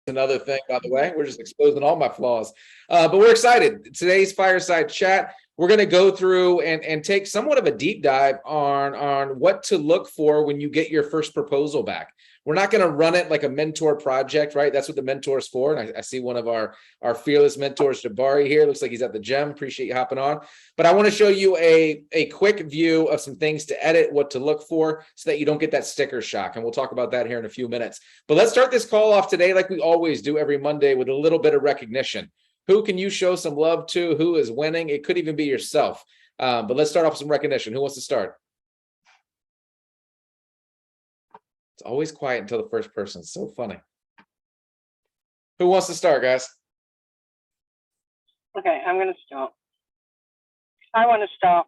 another thing, by the way. We're just exposing all my flaws. But we're excited. Today's fireside chat, we're going to go through and take somewhat of a deep dive on what to look for when you get your first proposal back. We're not going to run it like a mentor project, right? That's what the mentor is for. And I see one of our fearless mentors, Jabari, here. Looks like he's at the gym. Appreciate you hopping on. But I want to show you a quick view of some things to edit, what to look for, so that you don't get that sticker shock. And we'll talk about that here in a few minutes. But let's start this call off today, like we always do every Monday, with a little bit of recognition. Who can you show some love to? Who is winning? It could even be yourself. But let's start off with some recognition. Who wants to start? It's always quiet until the first person. It's so funny. Who wants to start, guys? Okay, I'm going to start. I want to start.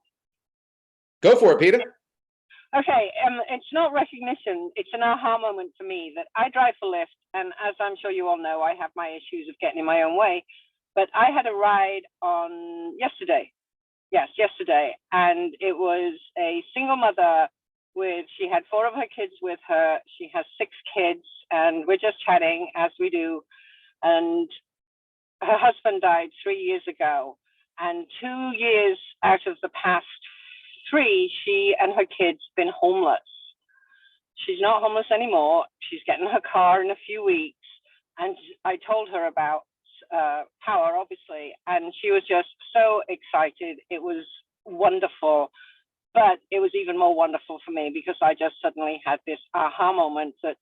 Go for it, Peter. Okay, it's not recognition. It's an aha moment for me that I drive for Lyft. And as I'm sure you all know, I have my issues of getting in my own way. But I had a ride on yesterday. Yes, yesterday. And it was a single mother she had 4 of her kids with her. She has 6 kids, and we're just chatting as we do. And her husband died 3 years ago. And 2 years out of the past 3, she and her kids been homeless. She's not homeless anymore. She's getting her car in a few weeks. And I told her about Power, obviously, and she was just so excited. It was wonderful. But it was even more wonderful for me because I just suddenly had this aha moment that,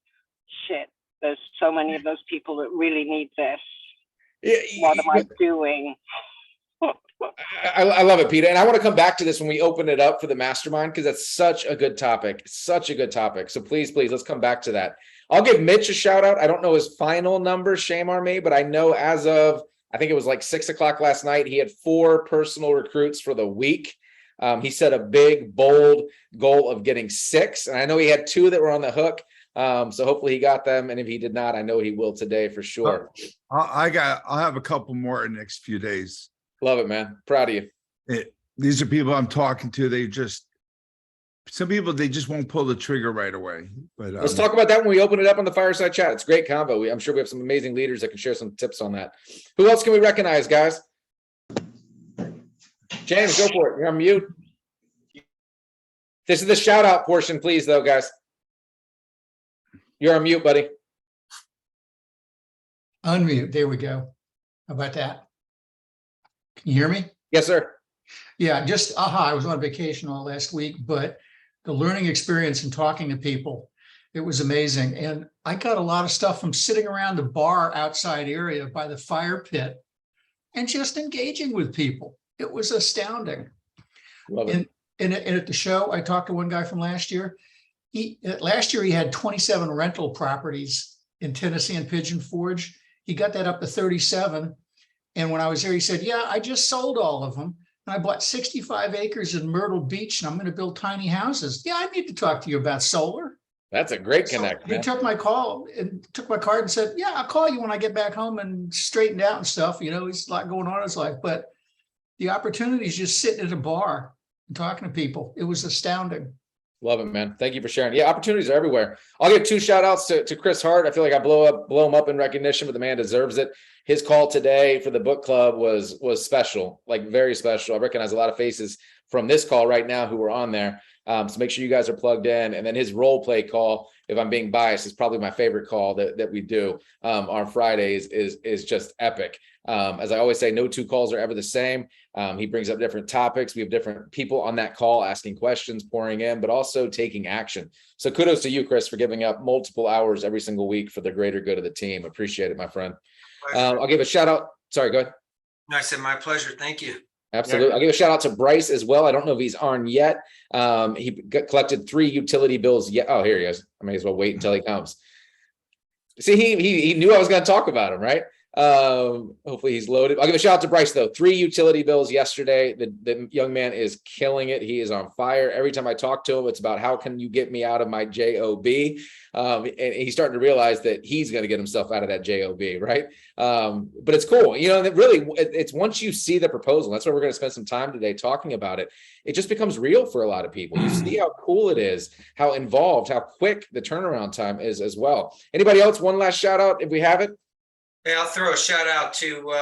shit, there's so many of those people that really need this. What am I doing? I love it, Peter. And I want to come back to this when we open it up for the mastermind, because that's such a good topic. Such a good topic. So please, let's come back to that. I'll give Mitch a shout out. I don't know his final number, shame on me, but I know as of, I think it was like 6 o'clock last night, he had 4 personal recruits for the week. He set a big, bold goal of getting 6. And I know he had 2 that were on the hook. So hopefully he got them. And if he did not, I know he will today for sure. I'll have a couple more in the next few days. Love it, man. Proud of you. These are people I'm talking to. Some people, they just won't pull the trigger right away. But let's talk about that when we open it up on the fireside chat. It's a great combo. I'm sure we have some amazing leaders that can share some tips on that. Who else can we recognize, guys? James, go for it. You're on mute. This is the shout out portion, please, though, guys. You're on mute, buddy. Unmute. There we go. How about that? Can you hear me? Yes, sir. Yeah, I was on vacation all last week, but the learning experience and talking to people, it was amazing. And I got a lot of stuff from sitting around the bar outside area by the fire pit and just engaging with people. It was astounding. Love it. And at the show, I talked to one guy from last year. Last year, he had 27 rental properties in Tennessee and Pigeon Forge. He got that up to 37. And when I was there, he said, yeah, I just sold all of them. And I bought 65 acres in Myrtle Beach, and I'm going to build tiny houses. Yeah, I need to talk to you about solar. That's a great connect. He took my call and took my card and said, yeah, I'll call you when I get back home and straightened out and stuff. You know, there's a lot going on in his life. But the opportunity is just sitting at a bar and talking to people. It was astounding. Love it, man. Thank you for sharing. Yeah, opportunities are everywhere. I'll give 2 shout outs to Chris Hart. I feel like I blow him up in recognition, but the man deserves it. His call today for the book club was special, like very special. I recognize a lot of faces from this call right now who were on there. So make sure you guys are plugged in. And then his role play call, if I'm being biased, is probably my favorite call that we do on Fridays is just epic. As I always say, no 2 calls are ever the same. He brings up different topics. We have different people on that call asking questions, pouring in, but also taking action. So kudos to you, Chris, for giving up multiple hours every single week for the greater good of the team. Appreciate it, my friend. I'll give a shout out. Sorry, go ahead. No, I said my pleasure. Thank you. Absolutely. I'll give a shout out to Bryce as well. I don't know if he's on yet. He collected 3 utility bills. Yeah. Oh, here he is. I may as well wait until he comes. See, he knew I was going to talk about him, right? Hopefully he's loaded. I'll give a shout out to Bryce though. 3 utility bills yesterday. The young man is killing it. He is on fire. Every time I talk to him, it's about how can you get me out of my job? And he's starting to realize that he's going to get himself out of that job, right? But it's cool. You know, that really, it's once you see the proposal, that's why we're going to spend some time today talking about it. It just becomes real for a lot of people. You see how cool it is, how involved, how quick the turnaround time is as well. Anybody else? One last shout out if we have it. Hey, I'll throw a shout out to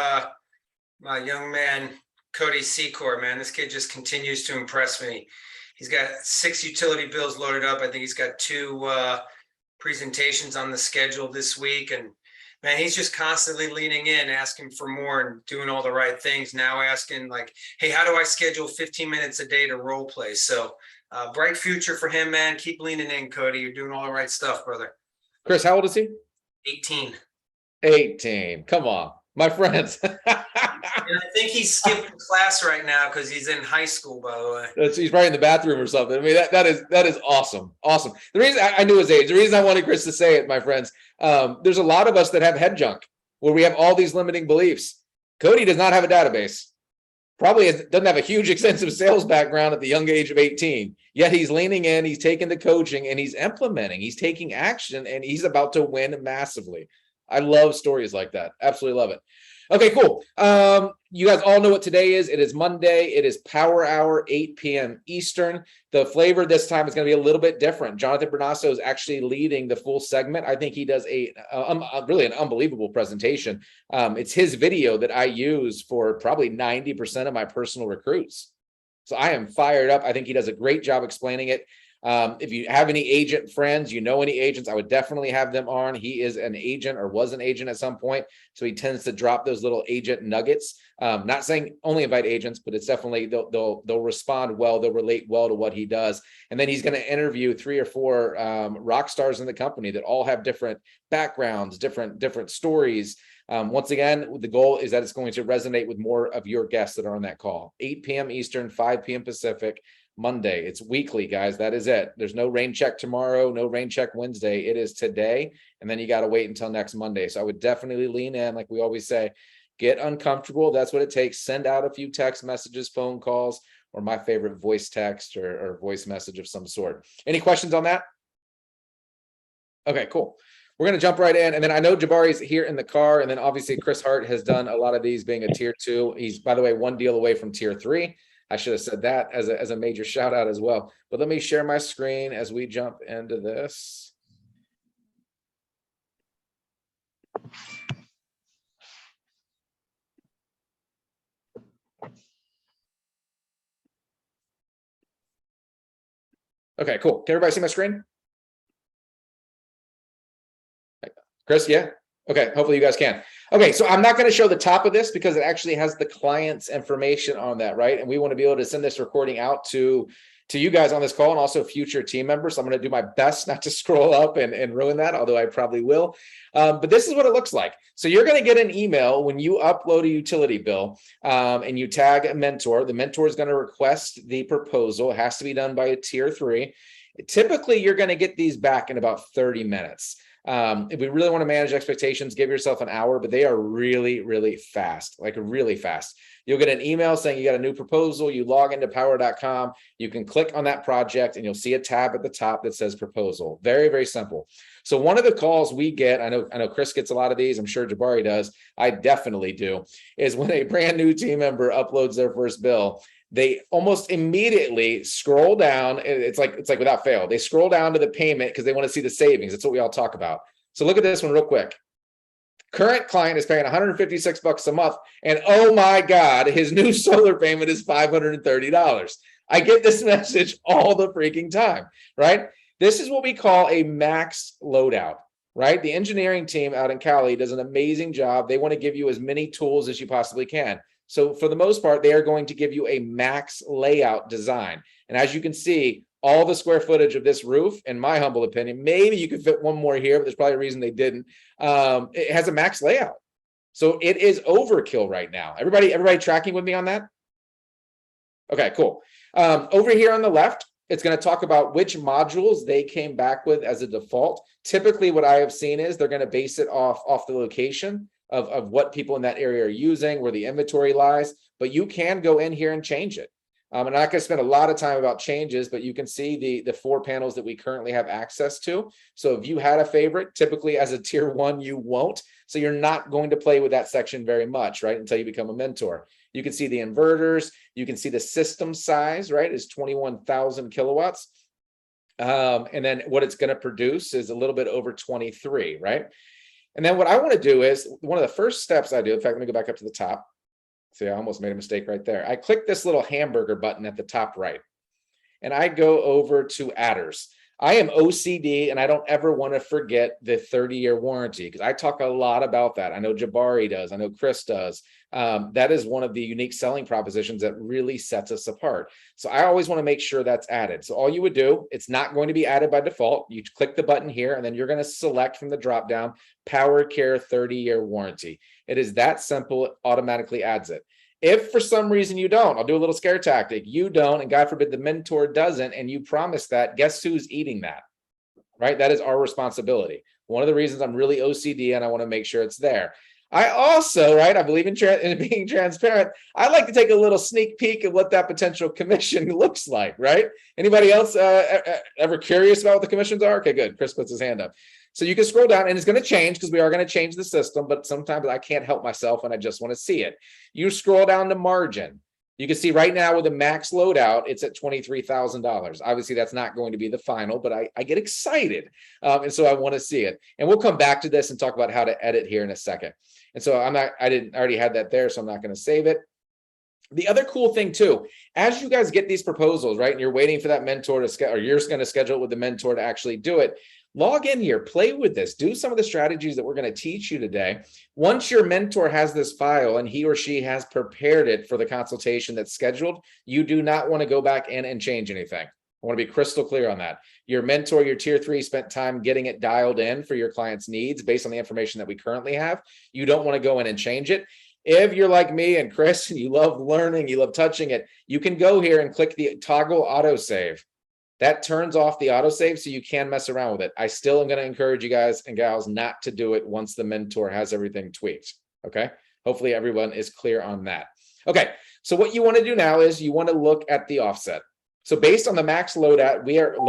my young man, Cody Secor, man. This kid just continues to impress me. He's got 6 utility bills loaded up. I think he's got 2 presentations on the schedule this week. And man, he's just constantly leaning in, asking for more and doing all the right things. Now asking like, hey, how do I schedule 15 minutes a day to role play? So bright future for him, man. Keep leaning in, Cody. You're doing all the right stuff, brother. Chris, how old is he? 18. 18. Come on, my friends. And I think he's skipping class right now because he's in high school, by the way. He's probably in the bathroom or something. I mean, that is awesome. Awesome. The reason I knew his age, the reason I wanted Chris to say it, my friends, there's a lot of us that have head junk where we have all these limiting beliefs. Cody does not have a database. Probably doesn't have a huge extensive sales background at the young age of 18. Yet he's leaning in, he's taking the coaching and he's implementing, he's taking action, and he's about to win massively. I love stories like that. Absolutely love it. Okay, cool. You guys all know what today is. It is Monday. It is Power Hour, 8 p.m. Eastern. The flavor this time is going to be a little bit different. Jonathan Bernasso is actually leading the full segment. I think he does really an unbelievable presentation. It's his video that I use for probably 90% of my personal recruits. So I am fired up. I think he does a great job explaining it. If you have any agent friends, you know any agents, I would definitely have them on. He is an agent or was an agent at some point, so he tends to drop those little agent nuggets. Not saying only invite agents, but it's definitely they'll respond well, they'll relate well to what he does. And then he's going to interview 3 or 4 rock stars in the company that all have different backgrounds, different stories. Once again, the goal is that it's going to resonate with more of your guests that are on that call. 8 p.m. Eastern, 5 p.m. Pacific. Monday. It's weekly, guys. That is it. There's no rain check tomorrow, no rain check Wednesday. It is today. And then you got to wait until next Monday. So I would definitely lean in, like we always say, get uncomfortable. That's what it takes. Send out a few text messages, phone calls, or my favorite voice text or voice message of some sort. Any questions on that? Okay, cool. We're going to jump right in. And then I know Jabari's here in the car. And then obviously Chris Hart has done a lot of these being a tier 2. He's, by the way, 1 deal away from tier 3. I should have said that as a major shout out as well. But let me share my screen as we jump into this. Okay, cool. Can everybody see my screen? Chris, yeah? Okay, hopefully you guys can. Okay, so I'm not going to show the top of this because it actually has the client's information on that, right? And we want to be able to send this recording out to you guys on this call and also future team members. So I'm going to do my best not to scroll up and ruin that, although I probably will. But this is what it looks like. So you're going to get an email when you upload a utility bill and you tag a mentor. The mentor is going to request the proposal. It has to be done by a tier 3. Typically, you're going to get these back in about 30 minutes. If we really want to manage expectations, give yourself an hour, but they are really, really fast, like really fast. You'll get an email saying you got a new proposal. You log into power.com. You can click on that project and you'll see a tab at the top that says proposal. Very, very simple. So one of the calls we get, I know Chris gets a lot of these. I'm sure Jabari does. I definitely do, is when a brand new team member uploads their first bill, they almost immediately scroll down. It's like without fail. They scroll down to the payment because they want to see the savings. That's what we all talk about. So look at this one real quick. Current client is paying $156 a month. And oh my God, his new solar payment is $530. I get this message all the freaking time, right? This is what we call a max loadout, right? The engineering team out in Cali does an amazing job. They want to give you as many tools as you possibly can. So for the most part, they are going to give you a max layout design. And as you can see, all the square footage of this roof, in my humble opinion, maybe you could fit one more here, but there's probably a reason they didn't. It has a max layout. So it is overkill right now. Everybody tracking with me on that? Okay, cool. Over here on the left, it's going to talk about which modules they came back with as a default. Typically, what I have seen is they're going to base it off the location of what people in that area are using, where the inventory lies, but you can go in here and change it. I'm not going to spend a lot of time about changes, but you can see the 4 panels that we currently have access to. So if you had a favorite, typically as a tier 1, you won't. So you're not going to play with that section very much, right? Until you become a mentor. You can see the inverters. You can see the system size, right? Is 21,000 kilowatts. And then what it's going to produce is a little bit over 23, right? And then what I want to do is one of the first steps I do, in fact, let me go back up to the top. See, I almost made a mistake right there. I click this little hamburger button at the top right, and I go over to adders. I am OCD and I don't ever want to forget the 30-year warranty because I talk a lot about that. I know Jabari does. I know Chris does. That is one of the unique selling propositions that really sets us apart. So I always want to make sure that's added. So all you would do, it's not going to be added by default. You click the button here and then you're going to select from the drop down Power Care 30-year warranty. It is that simple. It automatically adds it. If for some reason you don't, I'll do a little scare tactic. You don't, and God forbid the mentor doesn't, and you promise that, guess who's eating that, right? That is our responsibility. One of the reasons I'm really OCD and I want to make sure it's there. I also, right, I believe in being transparent. I like to take a little sneak peek of what that potential commission looks like, right? Anybody else ever curious about what the commissions are? Okay, good. Chris puts his hand up. So you can scroll down and it's going to change because we are going to change the system, but sometimes I can't help myself and I just want to see it. You scroll down to margin. You can see right now with the max loadout, it's at $23,000. Obviously, that's not going to be the final, but I get excited. And so I want to see it. And we'll come back to this and talk about how to edit here in a second. And so I already had that there, so I'm not going to save it. The other cool thing too, as you guys get these proposals, right, and you're waiting for that mentor to schedule, or you're going to schedule it with the mentor to actually do it, log in here, play with this, do some of the strategies that we're going to teach you today. Once your mentor has this file and he or she has prepared it for the consultation that's scheduled, you do not want to go back in and change anything. I want to be crystal clear on that. Your mentor, your tier 3 spent time getting it dialed in for your client's needs based on the information that we currently have. You don't want to go in and change it. If you're like me and Chris, and you love learning, you love touching it, you can go here and click the toggle autosave. That turns off the autosave so you can mess around with it. I still am going to encourage you guys and gals not to do it once the mentor has everything tweaked. Okay. Hopefully everyone is clear on that. Okay. So what you want to do now is you want to look at the offset. So based on the max loadout, we are at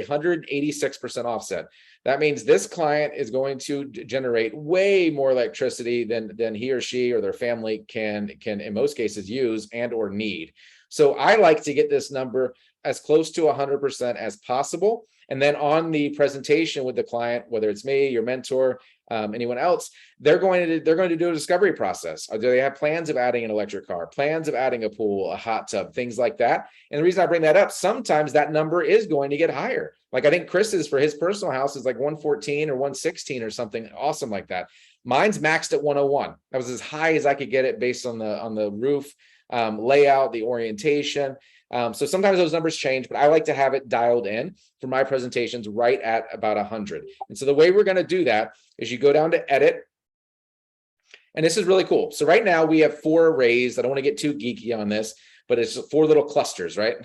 186% offset. That means this client is going to generate way more electricity than he or she or their family can in most cases use and or need. So I like to get this number as close to 100% as possible. And then on the presentation with the client, whether it's me, your mentor, anyone else, they're going to do a discovery process. Do they have plans of adding an electric car, plans of adding a pool, a hot tub, things like that? And the reason I bring that up, sometimes that number is going to get higher. Like I think Chris's for his personal house is like 114 or 116 or something awesome like that. Mine's maxed at 101. That was as high as I could get it based on the roof layout, the orientation. So sometimes those numbers change, but I like to have it dialed in for my presentations right at about 100. And so the way we're going to do that is you go down to edit. And this is really cool. So right now we have 4 arrays. I don't want to get too geeky on this, but it's 4 little clusters, right?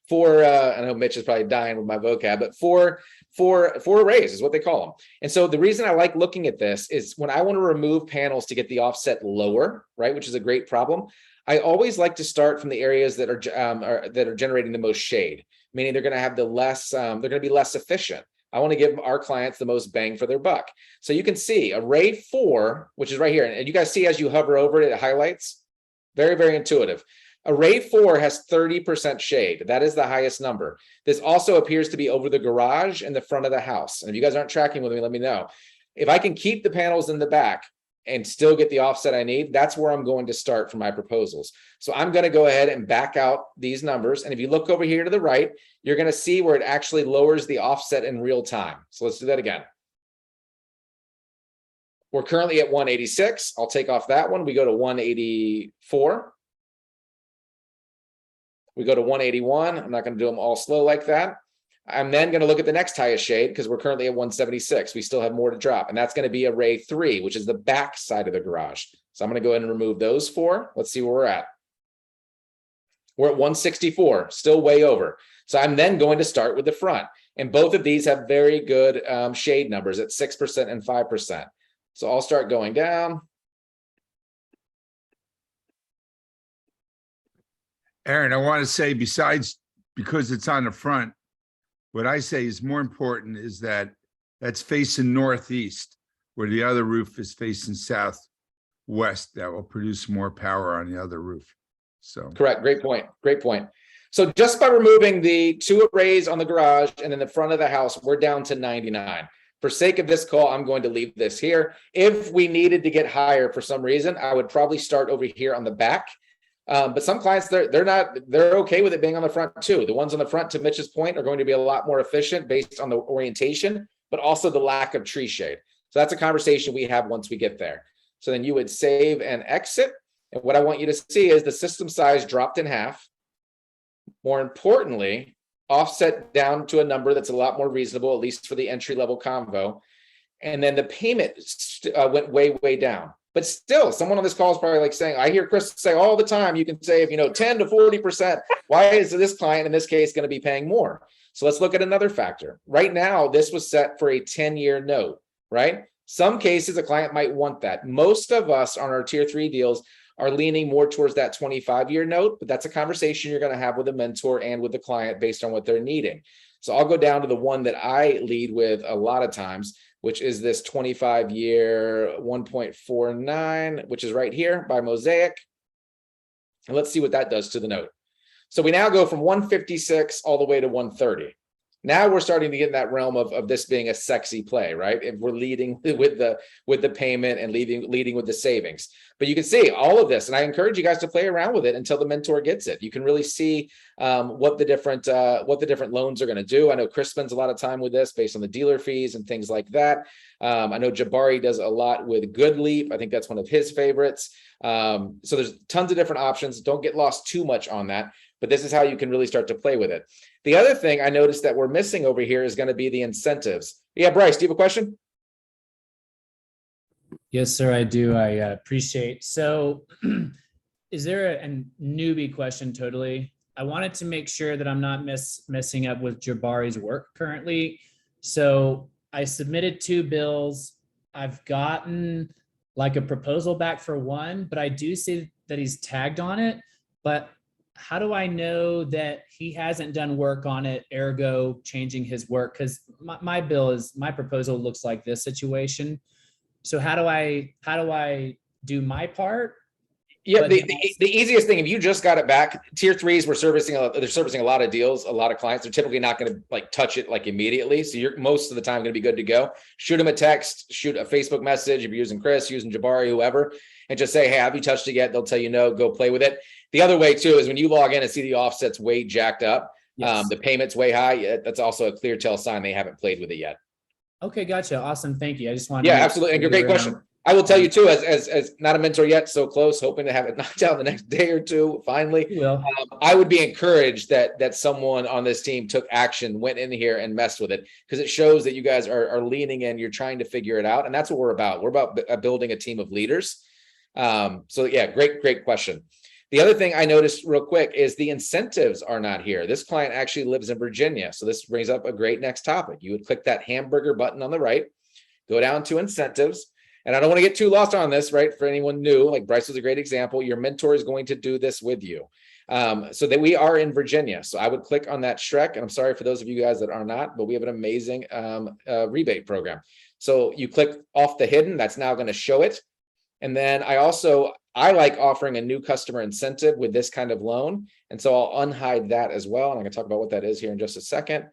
4, I know Mitch is probably dying with my vocab, but four arrays is what they call them. And so the reason I like looking at this is when I want to remove panels to get the offset lower, right? Which is a great problem. I always like to start from the areas that are generating the most shade, meaning they're going to have they're going to be less efficient. I want to give our clients the most bang for their buck. So you can see array 4, which is right here. And you guys see as you hover over it, it highlights. Very, very intuitive. Array 4 has 30% shade. That is the highest number. This also appears to be over the garage and the front of the house. And if you guys aren't tracking with me, let me know. If I can keep the panels in the back and still get the offset I need, that's where I'm going to start for my proposals. So I'm going to go ahead and back out these numbers. And if you look over here to the right, you're going to see where it actually lowers the offset in real time. So let's do that again. We're currently at 186. I'll take off that one. We go to 184. We go to 181. I'm not going to do them all slow like that. I'm then going to look at the next highest shade because we're currently at 176. We still have more to drop. And that's going to be array 3, which is the back side of the garage. So I'm going to go ahead and remove those 4. Let's see where we're at. We're at 164, still way over. So I'm then going to start with the front. And both of these have very good shade numbers at 6% and 5%. So I'll start going down. Aaron, I want to say besides, because it's on the front, what I say is more important is that that's facing northeast, where the other roof is facing southwest. That will produce more power on the other roof. So correct. Great point. Great point. So just by removing the 2 arrays on the garage and in the front of the house, we're down to 99%. For sake of this call, I'm going to leave this here. If we needed to get higher for some reason, I would probably start over here on the back. But some clients, they're okay with it being on the front too. The ones on the front, to Mitch's point, are going to be a lot more efficient based on the orientation, but also the lack of tree shade. So that's a conversation we have once we get there. So then you would save and exit. And what I want you to see is the system size dropped in half. More importantly, offset down to a number that's a lot more reasonable, at least for the entry-level convo. And then the payment went way down. But still, someone on this call is probably like saying, I hear Chris say all the time, you can save, 10 to 40%. Why is this client in this case going to be paying more? So let's look at another factor. Right now, this was set for a 10-year note, right? Some cases, a client might want that. Most of us on our tier 3 deals are leaning more towards that 25-year note, but that's a conversation you're going to have with a mentor and with the client based on what they're needing. So I'll go down to the one that I lead with a lot of times, which is this 25-year 1.49, which is right here by Mosaic. And let's see what that does to the note. So we now go from 156 all the way to 130. Now we're starting to get in that realm of this being a sexy play, right? If we're leading with the payment and leading with the savings. But you can see all of this, and I encourage you guys to play around with it until the mentor gets it. You can really see what the different loans are going to do. I know Chris spends a lot of time with this based on the dealer fees and things like that. I know Jabari does a lot with GoodLeap. I think that's one of his favorites. So there's tons of different options. Don't get lost too much on that. But this is how you can really start to play with it. The other thing I noticed that we're missing over here is going to be the incentives. Yeah, Bryce, do you have a question? Yes, sir, I do. I appreciate. So is there a newbie question? Totally. I wanted to make sure that I'm not messing up with Jabari's work currently. So I submitted 2 bills. I've gotten like a proposal back for one, but I do see that he's tagged on it. But how do I know that he hasn't done work on it, ergo changing his work? Because my proposal looks like this situation. So how do I do my part? Yeah, the easiest thing, if you just got it back, tier 3s they're servicing a lot of deals, a lot of clients. They're typically not going to like touch it like immediately. So you're most of the time going to be good to go. Shoot them a text, shoot a Facebook message if you're using Chris, using Jabari, whoever, and just say, hey, have you touched it yet? They'll tell you no, go play with it. The other way too is when you log in and see the offset's way jacked up, Yes. the payment's way high. That's also a clear tell sign they haven't played with it yet. Okay, gotcha. Awesome. Thank you. I just wanted Yeah, absolutely. And great question. I will tell you too, as not a mentor yet, so close, hoping to have it knocked out the next day or two, finally. Will. I would be encouraged that someone on this team took action, went in here and messed with it, because it shows that you guys are leaning in, you're trying to figure it out. And that's what we're about. We're about building a team of leaders. So yeah, great question. The other thing I noticed real quick is the incentives are not here. This client actually lives in Virginia. So this brings up a great next topic. You would click that hamburger button on the right, go down to incentives. And I don't want to get too lost on this, right? For anyone new, like Bryce was a great example. Your mentor is going to do this with you. So that we are in Virginia. So I would click on that Shrek. And I'm sorry for those of you guys that are not, but we have an amazing rebate program. So you click off the hidden, that's now going to show it. And then I like offering a new customer incentive with this kind of loan. And so I'll unhide that as well. And I'm going to talk about what that is here in just a second.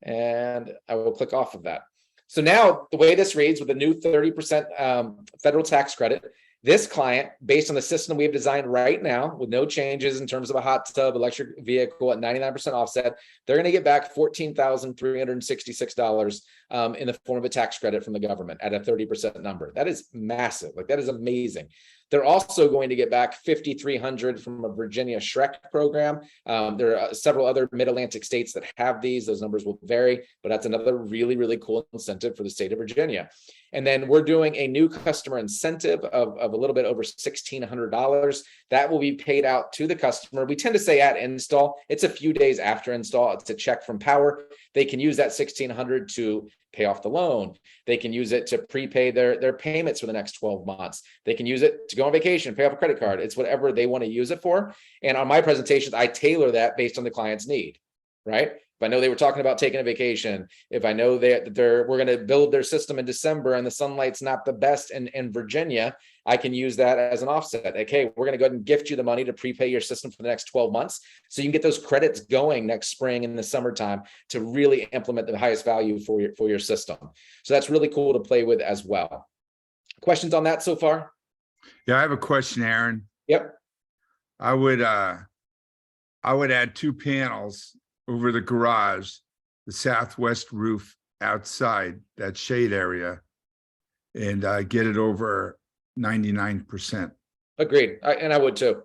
And I will click off of that. So now the way this reads with the new 30% federal tax credit, this client, based on the system we have designed right now with no changes in terms of a hot tub, electric vehicle at 99% offset, they're going to get back $14,366 in the form of a tax credit from the government at a 30% number. That is massive. Like, that is amazing. They're also going to get back $5,300 from a Virginia Shrek program. There are several other mid-Atlantic states that have these. Those numbers will vary, but that's another really, really cool incentive for the state of Virginia. And then we're doing a new customer incentive of a little bit over $1,600. That will be paid out to the customer. We tend to say at install. It's a few days after install. It's a check from Power. They can use that $1,600 to pay off the loan. They can use it to prepay their payments for the next 12 months. They can use it to go on vacation, pay off a credit card. It's whatever they want to use it for. And on my presentations, I tailor that based on the client's need, right? if I know they were talking about taking a vacation, if I know that we're going to build their system in December and the sunlight's not the best in Virginia, I can use that as an offset. Okay, we're going to go ahead and gift you the money to prepay your system for the next 12 months. So you can get those credits going next spring and the summertime to really implement the highest value for your system. So that's really cool to play with as well. Questions on that so far? Yeah, I have a question, Aaron. Yep. I would add 2 panels over the garage, the southwest roof outside that shade area, and get it over 99%. Agreed. And I would too.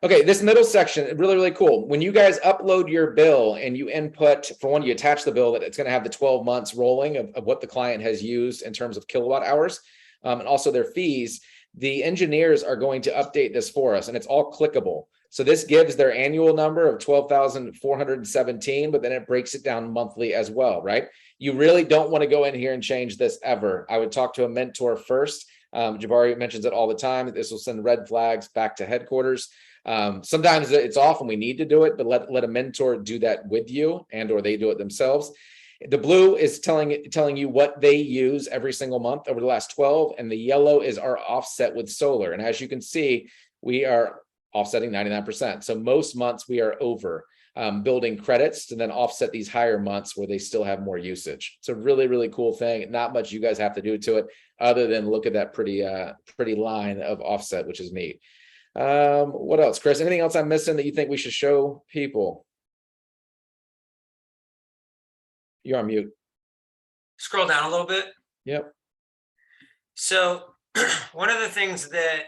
Okay, this middle section, really, really cool. When you guys upload your bill and you input, for one, you attach the bill that it's going to have the 12 months rolling of what the client has used in terms of kilowatt hours, and also their fees. The engineers are going to update this for us, and it's all clickable. So this gives their annual number of 12,417, but then it breaks it down monthly as well, right? You really don't want to go in here and change this ever. I would talk to a mentor first. Jabari mentions it all the time. This will send red flags back to headquarters. Sometimes it's off and we need to do it, but let a mentor do that with you, and or they do it themselves. The blue is telling you what they use every single month over the last 12, and the yellow is our offset with solar. And as you can see, we are offsetting 99%. So most months we are over, building credits to then offset these higher months where they still have more usage. It's a really, really cool thing. Not much you guys have to do to it other than look at that pretty line of offset, which is neat. What else, Chris? Anything else I'm missing that you think we should show people? You're on mute. Scroll down a little bit. Yep. So one of the things that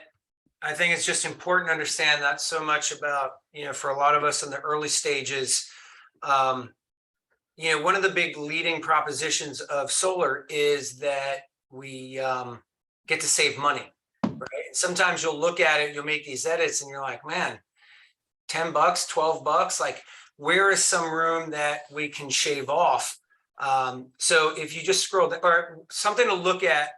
I think is just important to understand, not so much about, for a lot of us in the early stages, one of the big leading propositions of solar is that we get to save money, right? Sometimes you'll look at it, you'll make these edits and you're like, man, $10, $12, like where is some room that we can shave off? So if you just scroll down, or something to look at,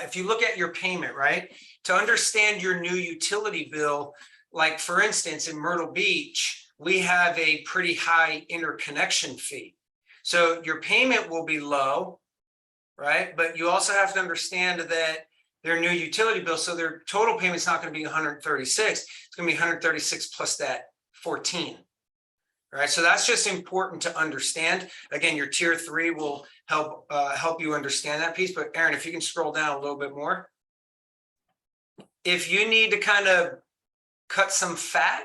if you look at your payment, right, to understand your new utility bill, like for instance, in Myrtle Beach, we have a pretty high interconnection fee. So your payment will be low, right? But you also have to understand that their new utility bill, so their total payment is not going to be 136. It's going to be 136 plus that 14. Right, so that's just important to understand. Again, your tier 3 will help you understand that piece. But Aaron, if you can scroll down a little bit more. If you need to kind of cut some fat,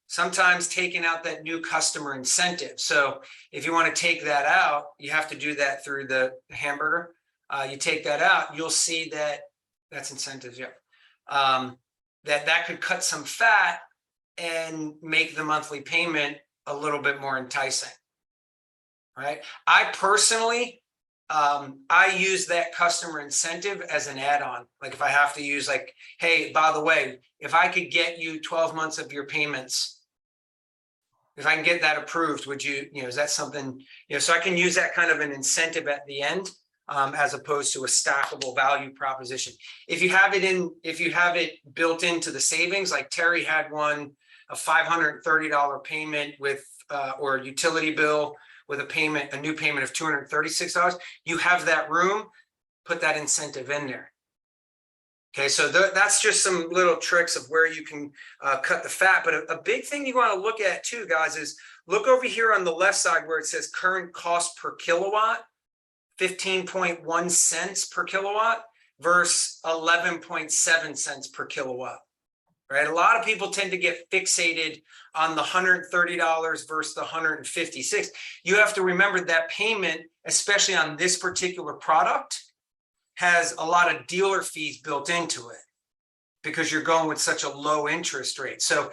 sometimes taking out that new customer incentive. So if you want to take that out, you have to do that through the hamburger. You take that out, you'll see that that's incentives. Yeah, that could cut some fat and make the monthly payment a little bit more enticing, right? I personally, I use that customer incentive as an add-on. Like if I have to use like, hey, by the way, if I could get you 12 months of your payments, if I can get that approved, would you, is that something, so I can use that kind of an incentive at the end, as opposed to a stackable value proposition. If you have it built into the savings, like Terry had one, a $530 payment with or a utility bill with a new payment of $236, you have that room, put that incentive in there. Okay, so that's just some little tricks of where you can cut the fat. But a big thing you want to look at too, guys, is look over here on the left side where it says current cost per kilowatt, 15.1 cents per kilowatt versus 11.7 cents per kilowatt. Right, a lot of people tend to get fixated on the $130 versus the $156. You have to remember that payment, especially on this particular product, has a lot of dealer fees built into it because you're going with such a low interest rate. So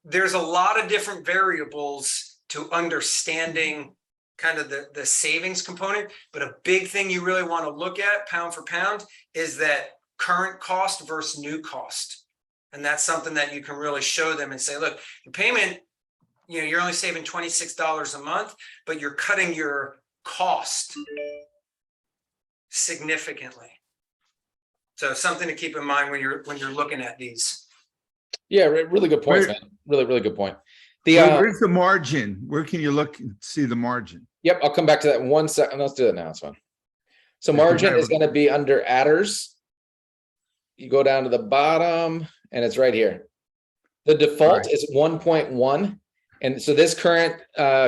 there's a lot of different variables to understanding kind of the savings component. But a big thing you really want to look at pound for pound is that current cost versus new cost. And that's something that you can really show them and say, look, your payment, you're only saving $26 a month, but you're cutting your cost significantly. So something to keep in mind when you're looking at these. Yeah, really good points, man. Really, really good point. The, Where's the margin? Where can you look and see the margin? yep, I'll come back to that in 1 second. Let's do it now. It's fine. So I think margin I is going to be under adders. You go down to the bottom and it's right here. The default Right. is 1.1. And so this current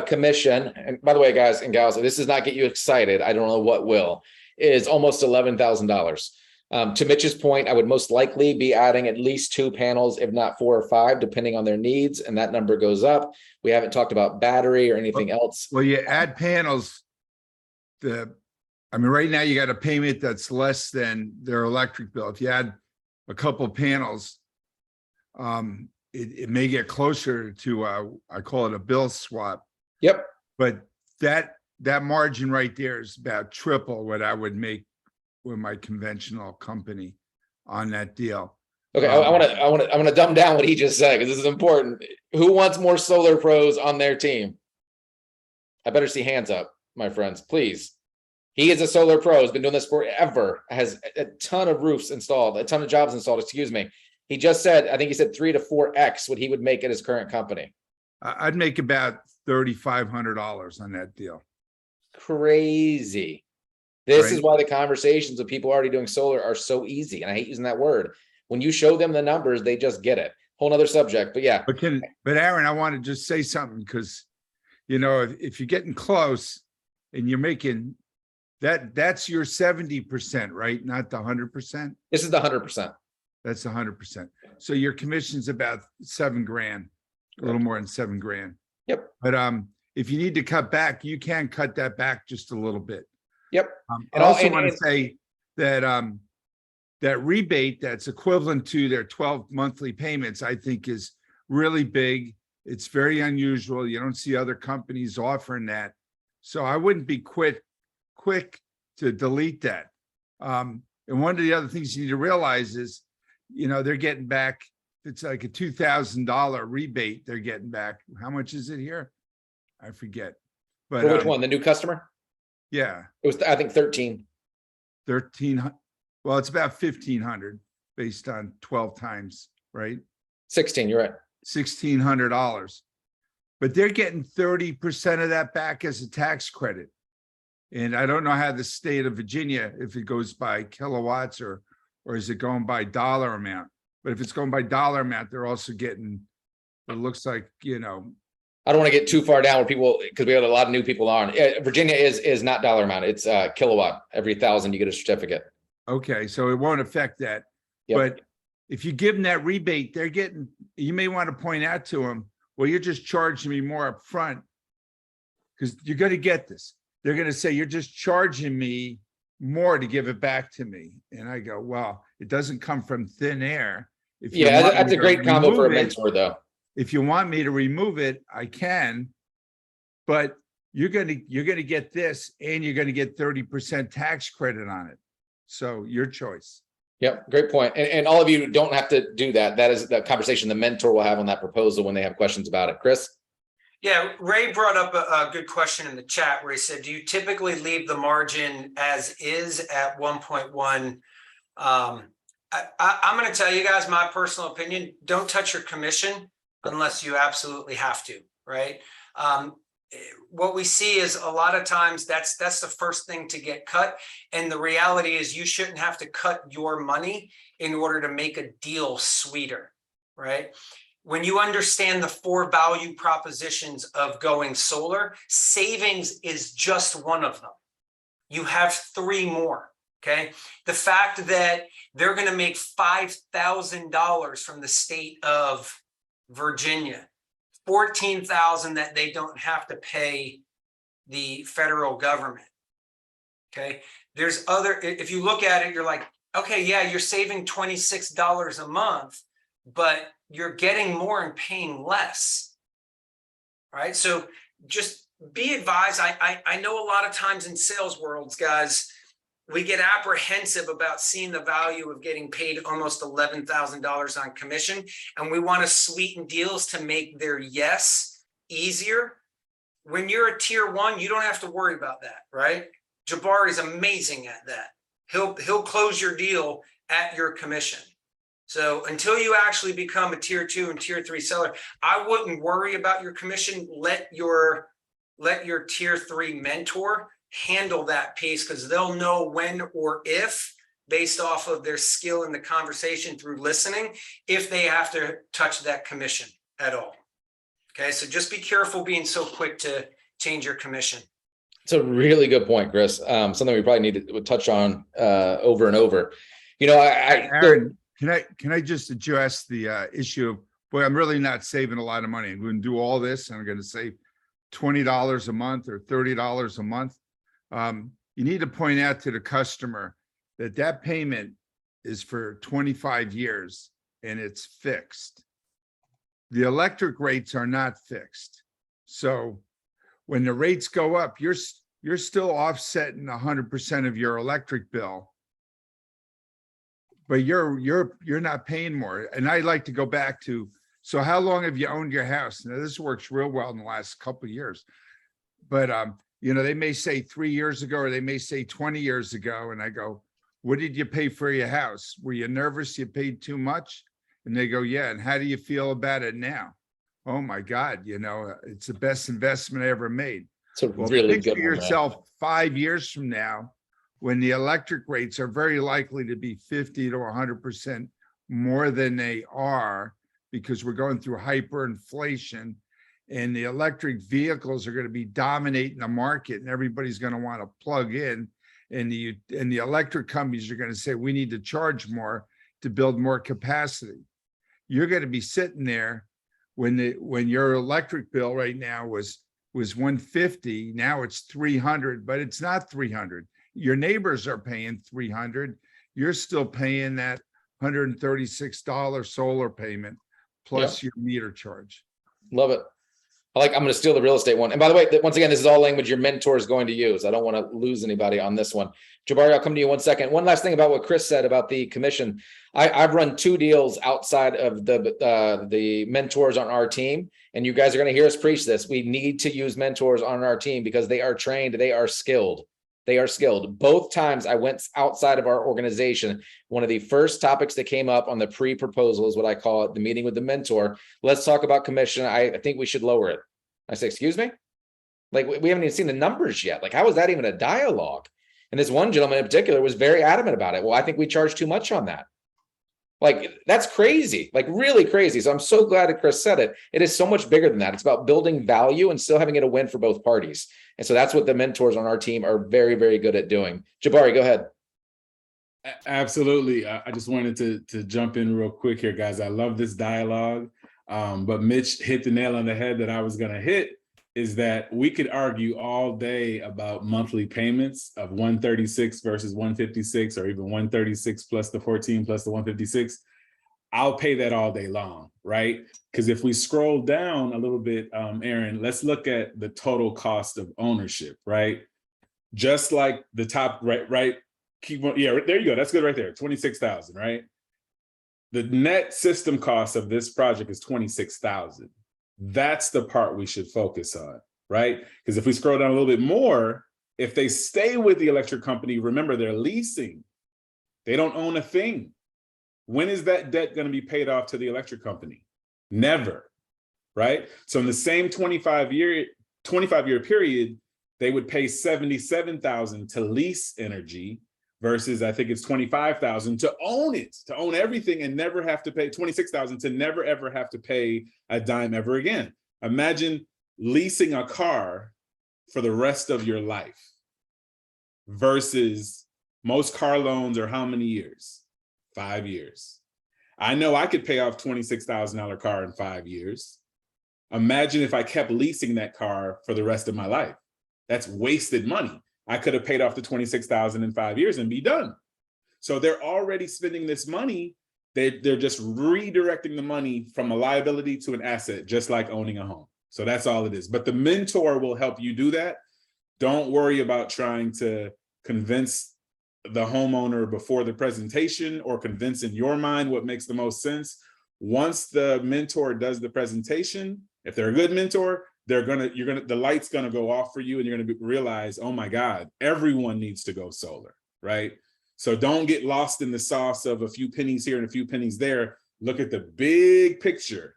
commission, and by the way, guys and gals, if this does not get you excited, I don't know what will, is almost $11,000. To Mitch's point, I would most likely be adding at least 2 panels, if not 4 or 5, depending on their needs, and that number goes up. We haven't talked about battery or anything else. Well, you add panels. I mean, right now you got a payment that's less than their electric bill. If you add a couple panels, it may get closer to, I call it a bill swap, Yep. but that margin right there is about triple what I would make with my conventional company on that deal. Okay, I want to dumb down what he just said because this is important. Who wants more solar pros on their team? I better see hands up, my friends, please. He is a solar pro, has been doing this forever, has a ton of roofs installed, a ton of jobs installed, excuse me. He just said, I think he said 3 to 4x what he would make at his current company. I'd make about $3,500 on that deal. Crazy. This is Right. why the conversations with people already doing solar are so easy. And I hate using that word. When you show them the numbers, they just get it. Whole nother subject, but yeah. But Aaron, I want to just say something because, you know, if you're getting close and you're making that's your 70%, right? Not the 100%. This is the 100%. That's 100%. So your commission's about $7,000, a little more than $7,000. Yep. But if you need to cut back, you can cut that back just a little bit. Yep. I And also want to say that that rebate that's equivalent to their 12 monthly payments, I think is really big. It's very unusual. You don't see other companies offering that. So I wouldn't be quick to delete that. And one of the other things you need to realize is, you know, they're getting back, it's like a $2,000 rebate they're getting back. How much is it here? I forget. But For which one? The new customer? Yeah, It was, I think, 13. 1,300. Well, it's about 1,500 based on 12 times, right? 16, you're right. $1,600. But they're getting 30% of that back as a tax credit. And I don't know how the state of Virginia, if it goes by kilowatts or is it going by dollar amount? But if it's going by dollar amount, they're also getting, it looks like, you know. I don't want to get too far down where people, because we have a lot of new people on. Virginia is not dollar amount. It's kilowatt. Every 1,000 you get a certificate. Okay, so it won't affect that. Yep. But if you give them that rebate, they're getting, you may want to point out to them, well, you're just charging me more up front because you're going to get this. They're going to say, you're just charging me more to give it back to me. And I go, well, it doesn't come from thin air. If you Yeah, want that's me a to great combo for a remove it- mentor, though. If you want me to remove it, I can, but you're going to get this and you're going to get 30% tax credit on it. So your choice. Yep, great point. And all of you don't have to do that. That is the conversation the mentor will have on that proposal when they have questions about it. Chris? Yeah, Ray brought up a good question in the chat where he said, do you typically leave the margin as is at 1.1? I'm going to tell you guys my personal opinion. Don't touch your commission unless you absolutely have to, right? What we see is a lot of times that's the first thing to get cut. And the reality is you shouldn't have to cut your money in order to make a deal sweeter, right? When you understand the 4 value propositions of going solar, savings is just one of them. You have 3 more, okay? The fact that they're going to make $5,000 from the state of Virginia, $14,000 that they don't have to pay the federal government, okay? There's other, if you look at it, you're like, okay, yeah, you're saving $26 a month, but you're getting more and paying less, right? So just be advised. I know a lot of times in sales worlds, guys, we get apprehensive about seeing the value of getting paid almost $11,000 on commission, and we want to sweeten deals to make their yes easier. When you're a tier 1, you don't have to worry about that, right? Jabari is amazing at that. He'll close your deal at your commission. So until you actually become a tier 2 and tier 3 seller, I wouldn't worry about your commission. Let your tier 3 mentor handle that piece, because they'll know when or if, based off of their skill in the conversation through listening, if they have to touch that commission at all. Okay, so just be careful being so quick to change your commission. It's a really good point, Chris. Something we probably need to touch on over and over. You know, Aaron, can I just address the issue of, boy, I'm really not saving a lot of money. I'm going to do all this and I'm going to save $20 a month or $30 a month. You need to point out to the customer that that payment is for 25 years and it's fixed. The electric rates are not fixed. So when the rates go up, you're still offsetting 100% of your electric bill, but you're not paying more. And I'd like to go back to, so how long have you owned your house? Now, this works real well in the last couple of years, but you know, they may say 3 years ago, or they may say 20 years ago. And I go, what did you pay for your house? Were you nervous you paid too much? And they go, yeah. And how do you feel about it now? Oh my God, you know, it's the best investment I ever made. it's a Well, really picture good one, man. yourself 5 years from now, when the electric rates are very likely to be 50 to 100% more than they are, because we're going through hyperinflation, and the electric vehicles are going to be dominating the market, and everybody's going to want to plug in, and the electric companies are going to say, we need to charge more to build more capacity. You're going to be sitting there when your electric bill right now was 150, now it's 300, but it's not 300. Your neighbors are paying 300. You're still paying that $136 solar payment plus your meter charge. Love it. I'm going to steal the real estate one. And by the way, once again, this is all language your mentor is going to use. I don't want to lose anybody on this one. Jabari, I'll come to you 1 second. One last thing about what Chris said about the commission. I've run 2 deals outside of the mentors on our team, and you guys are going to hear us preach this. We need to use mentors on our team because they are trained, they are skilled. They are skilled. Both times I went outside of our organization, one of the first topics that came up on the pre-proposal is what I call it, the meeting with the mentor. Let's talk about commission. I think we should lower it. I say, excuse me? Like, we haven't even seen the numbers yet. Like, how is that even a dialogue? And this one gentleman in particular was very adamant about it. Well, I think we charge too much on that. Like, that's crazy, like really crazy. So I'm so glad that Chris said it. It is so much bigger than that. It's about building value and still having it a win for both parties. And so that's what the mentors on our team are very, very good at doing. Jabari, go ahead. Absolutely. I just wanted to jump in real quick here, guys. I love this dialogue. But Mitch hit the nail on the head that I was going to hit, is that we could argue all day about monthly payments of 136 versus 156, or even 136 plus the 14 plus the 156. I'll pay that all day long, right? Because if we scroll down a little bit, Aaron, let's look at the total cost of ownership, right? Just like the top right. Keep on, yeah, there you go. That's good right there. 26,000, right? The net system cost of this project is 26,000. That's the part we should focus on, right? Because if we scroll down a little bit more, if they stay with the electric company, remember they're leasing. They don't own a thing. When is that debt going to be paid off to the electric company? Never, right? So in the same 25-year period, they would pay $77,000 to lease energy versus I think it's $25,000 to own it, to own everything and never have to pay $26,000 to never ever have to pay a dime ever again. Imagine leasing a car for the rest of your life versus most car loans are how many years? 5 years. I know I could pay off $26,000 car in 5 years. Imagine if I kept leasing that car for the rest of my life. That's wasted money. I could have paid off the $26,000 in 5 years and be done. So they're already spending this money. They're just redirecting the money from a liability to an asset, just like owning a home. So that's all it is. But the mentor will help you do that. Don't worry about trying to convince the homeowner before the presentation or convince in your mind what makes the most sense. Once the mentor does the presentation, if they're a good mentor, the light's gonna go off for you, and you're gonna realize, oh my God, everyone needs to go solar, right? So don't get lost in the sauce of a few pennies here and a few pennies there. Look at the big picture.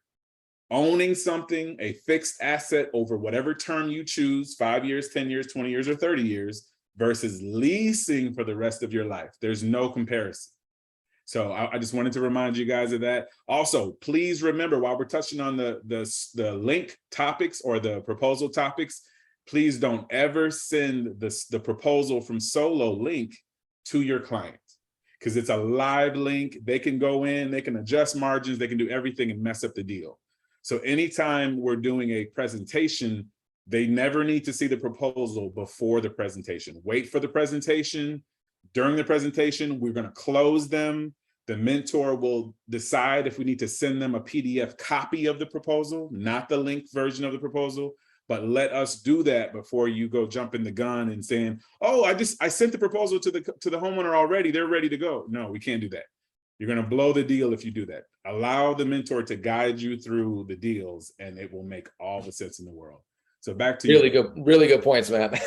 Owning something, a fixed asset over whatever term you choose, 5 years, 10 years, 20 years, or 30 years, versus leasing for the rest of your life. There's no comparison. So I just wanted to remind you guys of that. Also, please remember, while we're touching on the link topics or the proposal topics, please don't ever send the proposal from Solo link to your client, because it's a live link. They can go in, they can adjust margins, they can do everything and mess up the deal. So anytime we're doing a presentation, they never need to see the proposal before the presentation. Wait for the presentation. During the presentation, we're going to close them. The mentor will decide if we need to send them a PDF copy of the proposal, not the link version of the proposal. But let us do that before you go jumping the gun and saying, oh, I sent the proposal to the homeowner already, they're ready to go. No, we can't do that. You're going to blow the deal if you do that. Allow the mentor to guide you through the deals, and it will make all the sense in the world. So back to you. Really good points, man.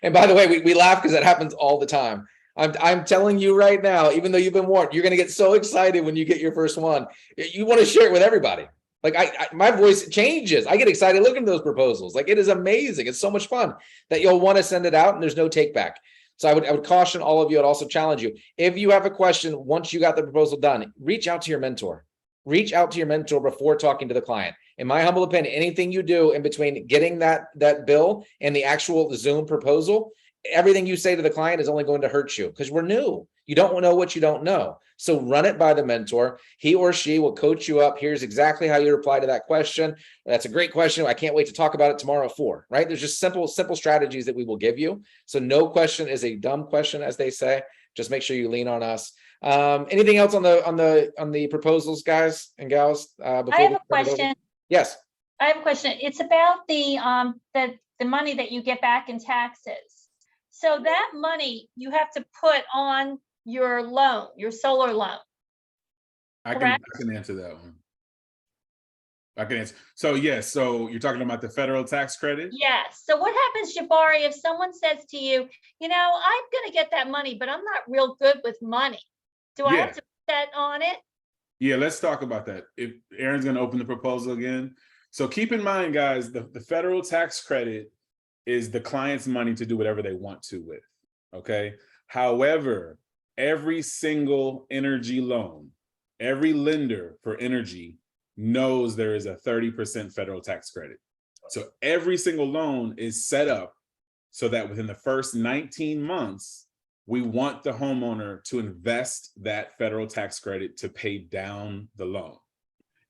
And by the way, we laugh because that happens all the time. I'm telling you right now, even though you've been warned, you're going to get so excited when you get your first one. You want to share it with everybody. Like my voice changes. I get excited looking at those proposals. Like, it is amazing. It's so much fun that you'll want to send it out and there's no take back. So I would caution all of you. I'd also challenge you. If you have a question, once you got the proposal done, reach out to your mentor. Reach out to your mentor before talking to the client. In my humble opinion, anything you do in between getting that bill and the actual Zoom proposal, everything you say to the client is only going to hurt you, because we're new. You don't know what you don't know. So run it by the mentor. He or she will coach you up. Here's exactly how you reply to that question. That's a great question. I can't wait to talk about it tomorrow at 4, right? There's just simple strategies that we will give you. So no question is a dumb question, as they say. Just make sure you lean on us. Anything else on the proposals, guys and gals? I have a question. Yes. I have a question. It's about the money that you get back in taxes. So that money you have to put on your loan, your solar loan. I can answer that one. I can answer. So yes, so you're talking about the federal tax credit? Yes. So what happens, Jabari, if someone says to you, you know, I'm going to get that money, but I'm not real good with money. Do I have to put that on it? Yeah, let's talk about that. If Aaron's going to open the proposal again. So keep in mind, guys, the federal tax credit is the client's money to do whatever they want to with, okay? However, every single energy loan, every lender for energy knows there is a 30% federal tax credit. So every single loan is set up so that within the first 19 months, we want the homeowner to invest that federal tax credit to pay down the loan.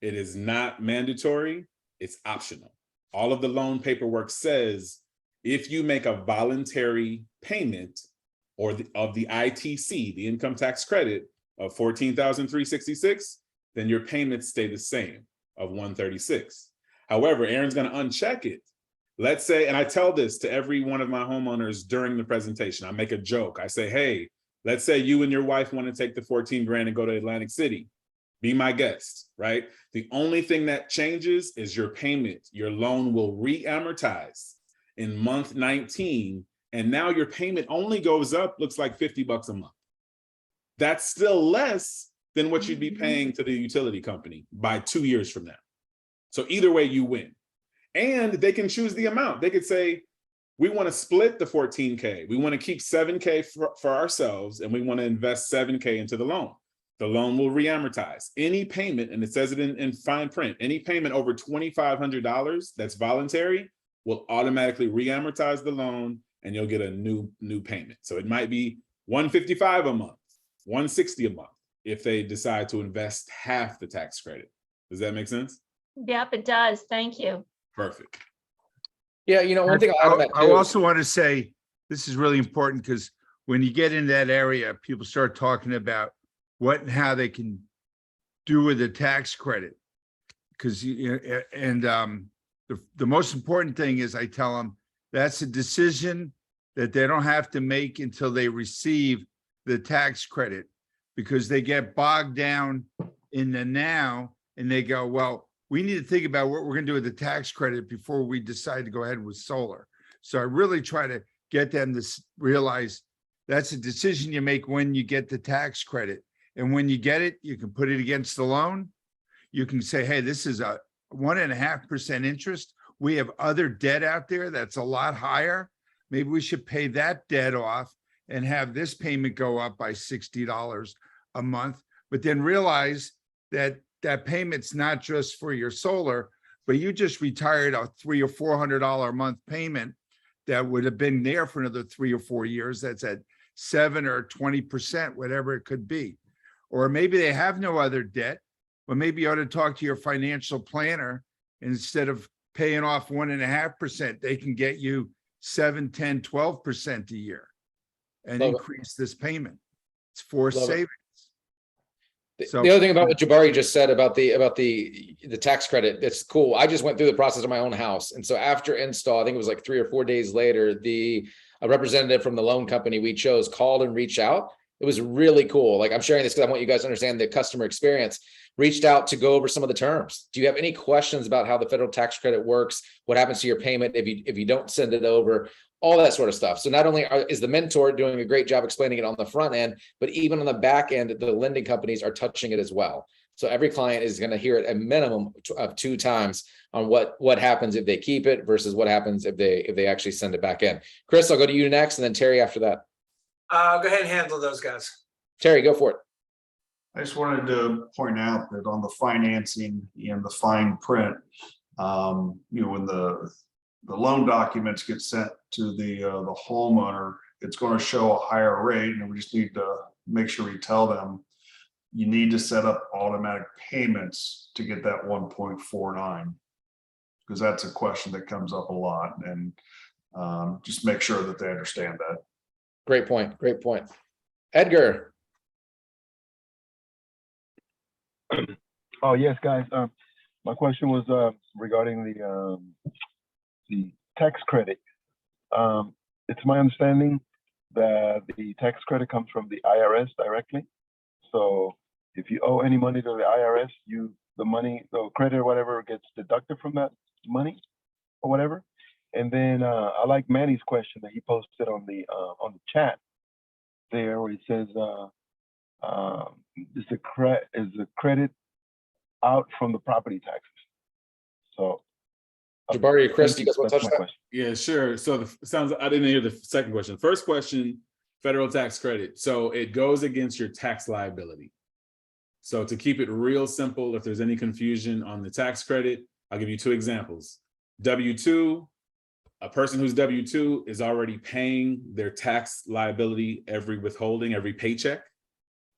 It is not mandatory, it's optional. All of the loan paperwork says if you make a voluntary payment of the ITC, the income tax credit of $14,366, then your payments stay the same of $136. However, Aaron's going to uncheck it. Let's say, and I tell this to every one of my homeowners during the presentation, I make a joke. I say, hey, let's say you and your wife want to take the 14 grand and go to Atlantic City. Be my guest, right? The only thing that changes is your payment. Your loan will re-amortize in month 19. And now your payment only goes up, looks like $50 a month. That's still less than what you'd be paying to the utility company by 2 years from now. So either way you win. And they can choose the amount. They could say, we want to split the 14K. We want to keep 7K for ourselves, and we want to invest 7K into the loan. The loan will re-amortize. Any payment, and it says it in fine print, any payment over $2,500 that's voluntary will automatically re-amortize the loan, and you'll get a new payment. So it might be $155 a month, $160 a month, if they decide to invest half the tax credit. Does that make sense? Yep, it does. Thank you. Perfect. Yeah, you know, one thing I'll add on that I too. also want to say, this is really important, because when you get in that area, people start talking about what and how they can do with the tax credit. Because the most important thing is, I tell them, that's a decision that they don't have to make until they receive the tax credit, because they get bogged down in the now and they go, well, we need to think about what we're going to do with the tax credit before we decide to go ahead with solar. So I really try to get them to realize That's a decision you make when you get the tax credit. And when you get it, you can put it against the loan. You can say, hey, this is a 1.5% interest. We have other debt out there that's a lot higher. Maybe we should pay that debt off and have this payment go up by $60 a month. But then realize that that payment's not just for your solar, but you just retired a $300 or $400 a month payment that would have been there for another 3 or 4 years. That's at 7 or 20%, whatever it could be. Or maybe they have no other debt, but maybe you ought to talk to your financial planner. And instead of paying off 1.5%, they can get you 7, 10, 12% a year and Love it. increase this payment. It's forced Love it. savings. So- The other thing about what Jabari just said about the tax credit, that's cool. I just went through the process of my own house. And so after install, I think it was like 3 or 4 days later, a representative from the loan company we chose called and reached out. It was really cool. Like, I'm sharing this because I want you guys to understand the customer experience. Reached out to go over some of the terms. Do you have any questions about how the federal tax credit works? What happens to your payment if you don't send it over? All that sort of stuff. So not only is the mentor doing a great job explaining it on the front end, but even on the back end, the lending companies are touching it as well. So every client is going to hear it a minimum of 2 times on what happens if they keep it versus what happens if they actually send it back in. Chris, I'll go to you next, and then Terry after that. Go ahead and handle those guys. Terry, go for it. I just wanted to point out that on the financing and the fine print, when the loan documents get sent to the homeowner, it's going to show a higher rate, and we just need to make sure we tell them you need to set up automatic payments to get that 1.49, because that's a question that comes up a lot, and just make sure that they understand that. Great point. Great point. Edgar. Oh, yes, guys. My question was regarding the tax credit. It's my understanding that the tax credit comes from the IRS directly. So if you owe any money to the IRS, the credit or whatever gets deducted from that money or whatever. And then I like Manny's question that he posted on the chat there, where he says, is the credit out from the property taxes? So Jabari or Chris, do you guys want to touch that? Yeah, sure. So I didn't hear the second question. First question, federal tax credit. So it goes against your tax liability. So to keep it real simple, if there's any confusion on the tax credit, I'll give you 2 examples. W-2, a person who's W-2 is already paying their tax liability every withholding, every paycheck,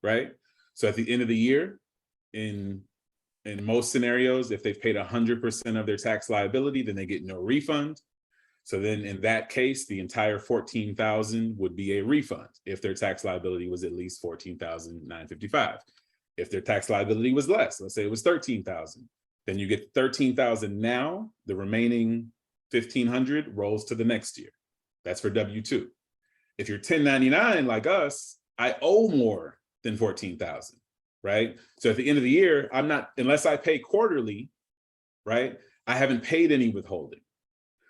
right? So at the end of the year, in most scenarios, if they've paid 100% of their tax liability, then they get no refund. So then in that case, the entire $14,000 would be a refund if their tax liability was at least $14,955. If their tax liability was less, let's say it was $13,000, then you get $13,000 now, the remaining $1,500 rolls to the next year. That's for W-2. If you're 1099 like us, I owe more than $14,000, right? So at the end of the year, I'm not, unless I pay quarterly, right? I haven't paid any withholding.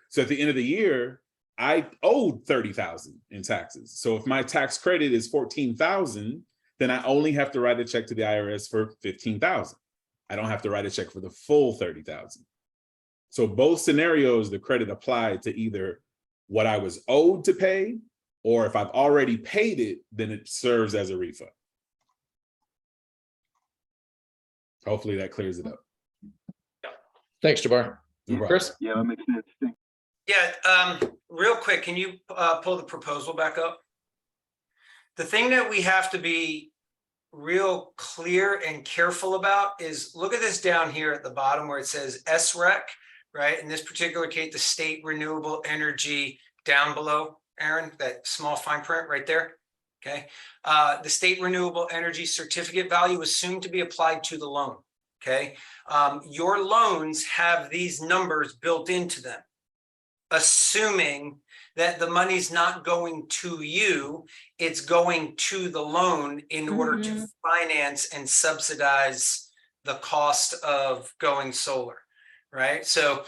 So at the end of the year, I owed $30,000 in taxes. So if my tax credit is $14,000, then I only have to write a check to the IRS for $15,000. I don't have to write a check for the full $30,000. So both scenarios, the credit applied to either what I was owed to pay, or if I've already paid it, then it serves as a refund. Hopefully that clears it up. Thanks, Jabari. Chris? Yeah, that makes sense. Thanks. Yeah, real quick, can you pull the proposal back up? The thing that we have to be real clear and careful about is, look at this down here at the bottom where it says SREC, right? In this particular case, the state renewable energy down below, Aaron, that small fine print right there. Okay. The state renewable energy certificate value is assumed to be applied to the loan. Okay. Your loans have these numbers built into them, assuming that the money's not going to you, it's going to the loan in order to finance and subsidize the cost of going solar, right? So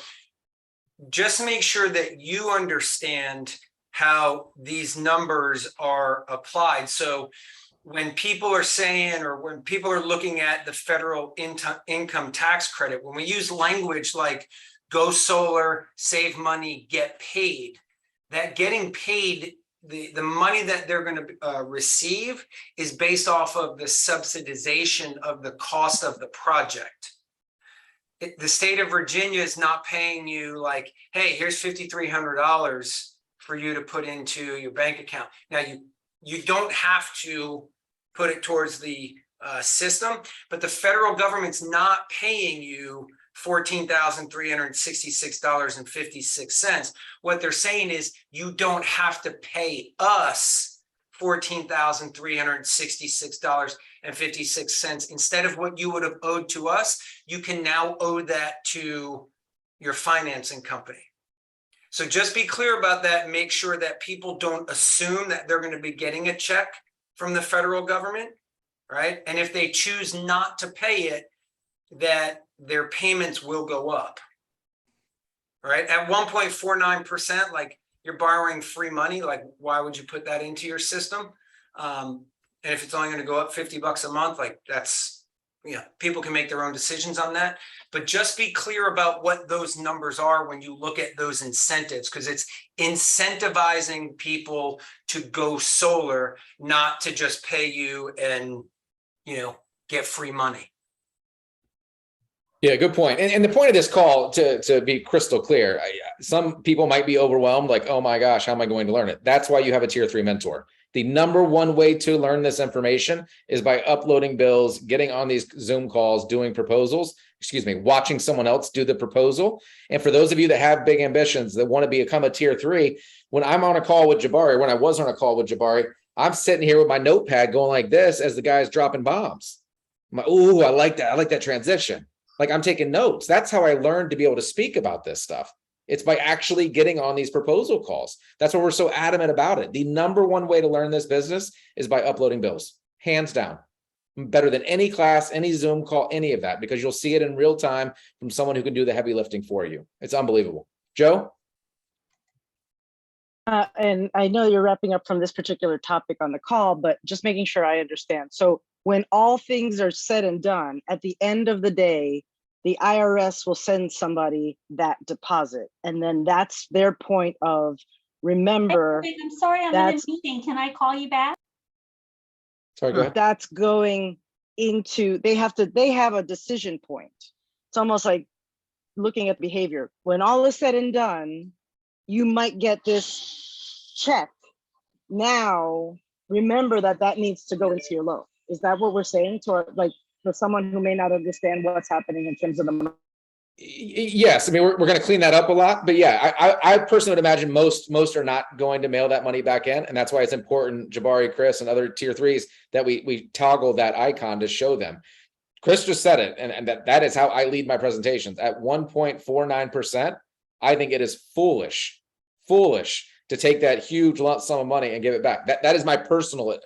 just make sure that you understand how these numbers are applied. So when people are saying, or when people are looking at the federal income tax credit, when we use language like go solar, save money, get paid, that getting paid, the money that they're going to receive is based off of the subsidization of the cost of the project. The state of Virginia is not paying you like, hey, here's $5,300 for you to put into your bank account. Now you don't have to put it towards the system, but the federal government's not paying you $14,366.56. What they're saying is you don't have to pay us $14,366.56. Instead of what you would have owed to us, you can now owe that to your financing company. So just be clear about that and make sure that people don't assume that they're going to be getting a check from the federal government, right? And if they choose not to pay it, that their payments will go up, right? At 1.49%, like you're borrowing free money, like why would you put that into your system? And if it's only going to go up $50 a month, like that's, people can make their own decisions on that. But just be clear about what those numbers are when you look at those incentives, because it's incentivizing people to go solar, not to just pay you and, get free money. Yeah, good point. And the point of this call, to be crystal clear, some people might be overwhelmed, like, oh my gosh, how am I going to learn it? That's why you have a tier 3 mentor. The number one way to learn this information is by uploading bills, getting on these Zoom calls, doing proposals, watching someone else do the proposal. And for those of you that have big ambitions that want to become a tier 3, when I'm on a call with Jabari, when I was on a call with Jabari, I'm sitting here with my notepad going like this as the guy's dropping bombs. I'm like, ooh, I like that. I like that transition. Like I'm taking notes. That's how I learned to be able to speak about this stuff. It's by actually getting on these proposal calls. That's why we're so adamant about it. The number one way to learn this business is by uploading bills, hands down. Better than any class, any Zoom call, any of that, because you'll see it in real time from someone who can do the heavy lifting for you. It's unbelievable. Joe? And I know you're wrapping up from this particular topic on the call, but just making sure I understand. So when all things are said and done, at the end of the day, the IRS will send somebody that deposit. And then that's their point of, remember, I'm sorry, I'm in a meeting. Can I call you back? Sorry, go ahead. That's going into, they have a decision point. It's almost like looking at behavior. When all is said and done, you might get this check. Now, remember that needs to go into your loan. Is that what we're saying to for someone who may not understand what's happening in terms of the money? Yes, I mean, we're going to clean that up a lot, but yeah, I personally would imagine most are not going to mail that money back in, and that's why it's important, Jabari, Chris, and other tier 3s, that we toggle that icon to show them. Chris just said it, and that is how I lead my presentations. At 1.49%, I think it is foolish to take that huge lump sum of money and give it back. That is my personal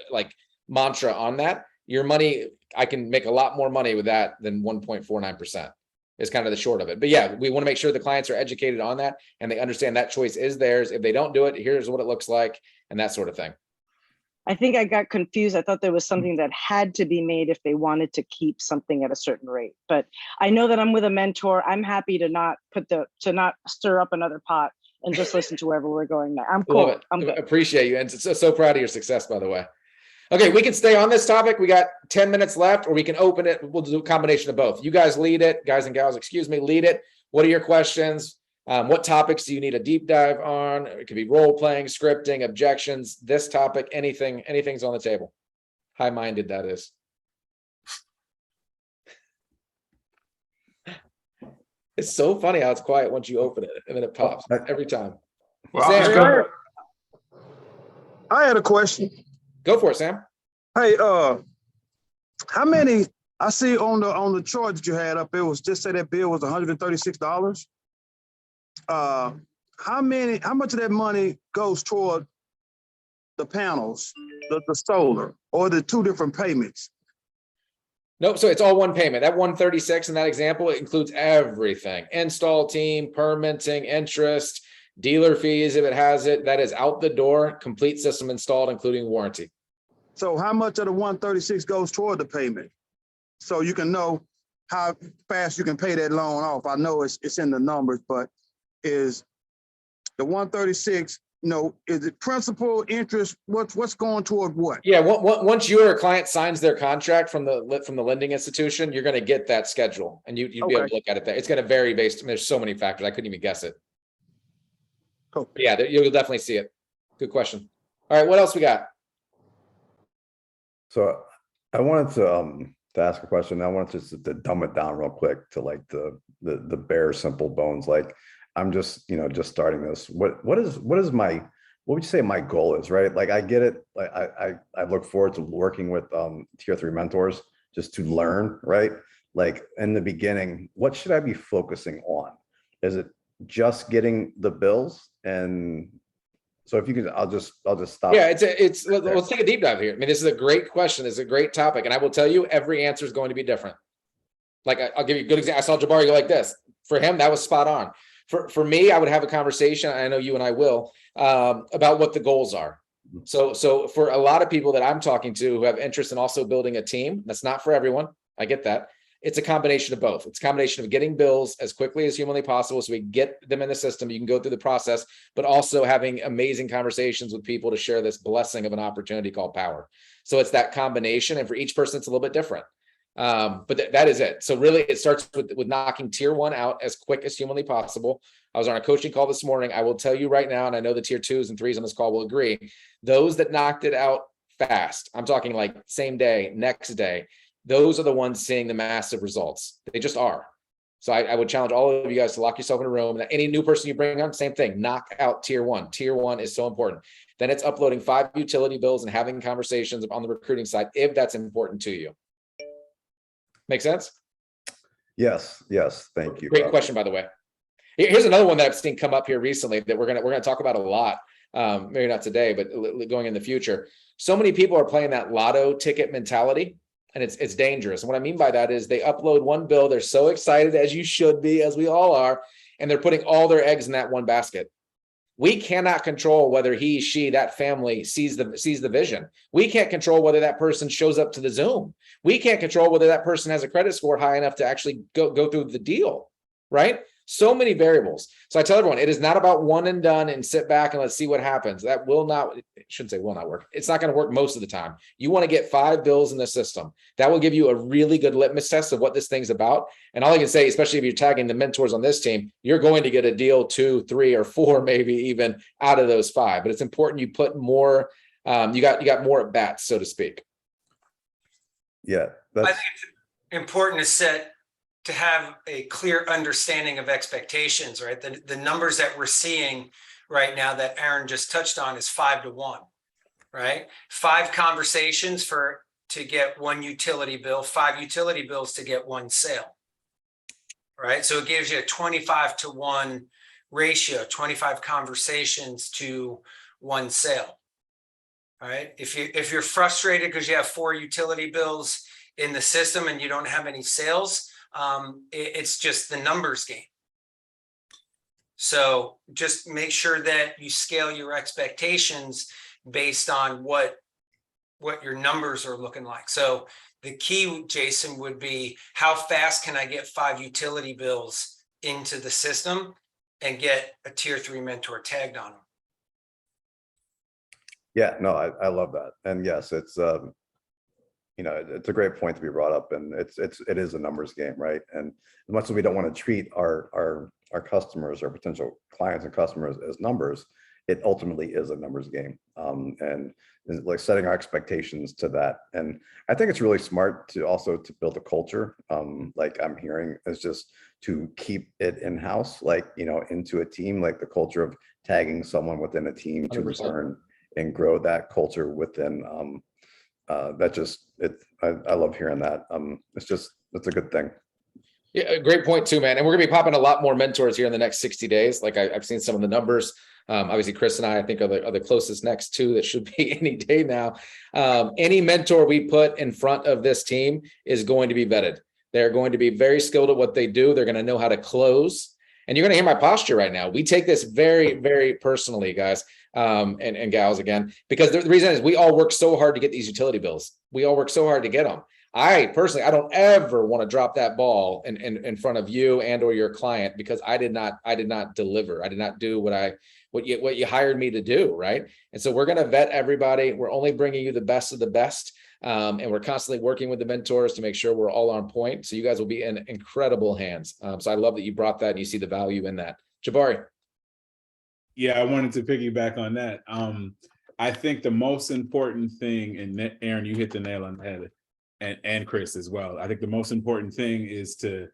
mantra on that. Your money, I can make a lot more money with that than 1.49%. Is kind of the short of it. But yeah, we want to make sure the clients are educated on that and they understand that choice is theirs. If they don't do it, here's what it looks like and that sort of thing. I think I got confused. I thought there was something that had to be made if they wanted to keep something at a certain rate. But I know that I'm with a mentor. I'm happy to not stir up another pot and just listen to wherever we're going now. I'm cool. I'm good. Appreciate you. And so proud of your success, by the way. Okay, we can stay on this topic. We got 10 minutes left, or we can open it. We'll do a combination of both. You guys lead it, guys and gals, lead it. What are your questions? What topics do you need a deep dive on? It could be role playing, scripting, objections, this topic, anything's on the table. High-minded, that is. It's so funny how it's quiet once you open it and then it pops every time. Well, I had a question. Go for it, Sam. Hey, how many? I see on the chart that you had up, it was just say that bill was $136. How much of that money goes toward the panels, the solar, or the two different payments? Nope. So it's all one payment. That 136 in that example, it includes everything: install team, permitting, interest, dealer fees if it has it. That is out the door, complete system installed, including warranty. So how much of the 136 goes toward the payment? So you can know how fast you can pay that loan off. I know it's in the numbers, but is the 136, is it principal, interest? What's going toward what? Yeah, once your client signs their contract from the lending institution, you're going to get that schedule, and you'd be able Okay. to look at it there. It's going to vary based. I mean, there's so many factors. I couldn't even guess it. Cool. Yeah, you'll definitely see it. Good question. All right, what else we got? So I wanted to ask a question. I wanted to dumb it down real quick to like the bare simple bones. Like I'm just starting this. What would you say my goal is, right? Like I get it. Like I look forward to working with tier 3 mentors just to learn, right? Like in the beginning, what should I be focusing on? Is it just getting the bills? And so if you could, I'll just stop. Yeah, let's take a deep dive here. I mean, this is a great question. It's a great topic. And I will tell you, every answer is going to be different. Like I'll give you a good example. I saw Jabari go like this. For him, that was spot on. For me, I would have a conversation, I know you and I will, about what the goals are. So for a lot of people that I'm talking to who have interest in also building a team, that's not for everyone. I get that. It's a combination of both. It's a combination of getting bills as quickly as humanly possible so we get them in the system. You can go through the process, but also having amazing conversations with people to share this blessing of an opportunity called power. So it's that combination. And for each person, it's a little bit different. But that is it. So really it starts with knocking tier 1 out as quick as humanly possible. I was on a coaching call this morning. I will tell you right now, and I know the tier 2s and 3s on this call will agree, those that knocked it out fast, I'm talking like same day, next day, those are the ones seeing the massive results. They just are. So I would challenge all of you guys to lock yourself in a room. And any new person you bring on, same thing, knock out tier 1. Tier 1 is so important. Then it's uploading 5 utility bills and having conversations on the recruiting side, if that's important to you. Make sense? Yes. Thank you. Great question, by the way. Here's another one that I've seen come up here recently that we're gonna talk about a lot. Maybe not today, but going in the future. So many people are playing that lotto ticket mentality, and it's dangerous. And what I mean by that is they upload one bill, they're so excited, as you should be, as we all are, and they're putting all their eggs in that one basket. We cannot control whether he, she, that family sees the vision. We can't control whether that person shows up to the Zoom. We can't control whether that person has a credit score high enough to actually go through the deal, right? So many variables. So I tell everyone, it is not about one and done and sit back and let's see what happens. That will not, I shouldn't say will not work. It's not going to work most of the time. You want to get 5 bills in the system. That will give you a really good litmus test of what this thing's about. And all I can say, especially if you're tagging the mentors on this team, you're going to get a deal 2, 3, or 4, maybe even out of those 5. But it's important you put more, you got more at bats, so to speak. Yeah. I think it's important to have a clear understanding of expectations, right? The numbers that we're seeing right now that Aaron just touched on is 5 to 1, right? 5 conversations to get 1 utility bill, 5 utility bills to get 1 sale, right? So it gives you a 25 to 1 ratio, 25 conversations to 1 sale, right? If you're frustrated because you have 4 utility bills in the system and you don't have any sales, it's just the numbers game. So just make sure that you scale your expectations based on what your numbers are looking like. So the key, Jason, would be how fast can I get 5 utility bills into the system and get a tier 3 mentor tagged on them? Yeah, no, I love that. And yes, it's it's a great point to be brought up, and it is a numbers game, right? And as much as we don't want to treat our customers or potential clients and customers as numbers, it ultimately is a numbers game. And like setting our expectations to that. And I think it's really smart to also to build a culture, like I'm hearing, is just to keep it in-house, like, into a team, like the culture of tagging someone within a team to 100%. learn and grow that culture within I love hearing that. It's a good thing. Yeah, great point too, man. And we're gonna be popping a lot more mentors here in the next 60 days. Like I've seen some of the numbers. Obviously, Chris and I think are the closest next 2 that should be any day now. Any mentor we put in front of this team is going to be vetted. They're going to be very skilled at what they do. They're going to know how to close. And you're going to hear my posture right now. We take this very, very personally, guys, and gals again, because the reason is we all work so hard to get these utility bills. We all work so hard to get them. I personally, I don't ever want to drop that ball in front of you and or your client, because I did not deliver. I did not do what you hired me to do, right? And so we're going to vet everybody. We're only bringing you the best of the best. And we're constantly working with the mentors to make sure we're all on point. So you guys will be in incredible hands. So I love that you brought that and you see the value in that. Jabari. Yeah, I wanted to piggyback on that. I think the most important thing, and Aaron, you hit the nail on the head, and Chris as well. I think the most important thing is to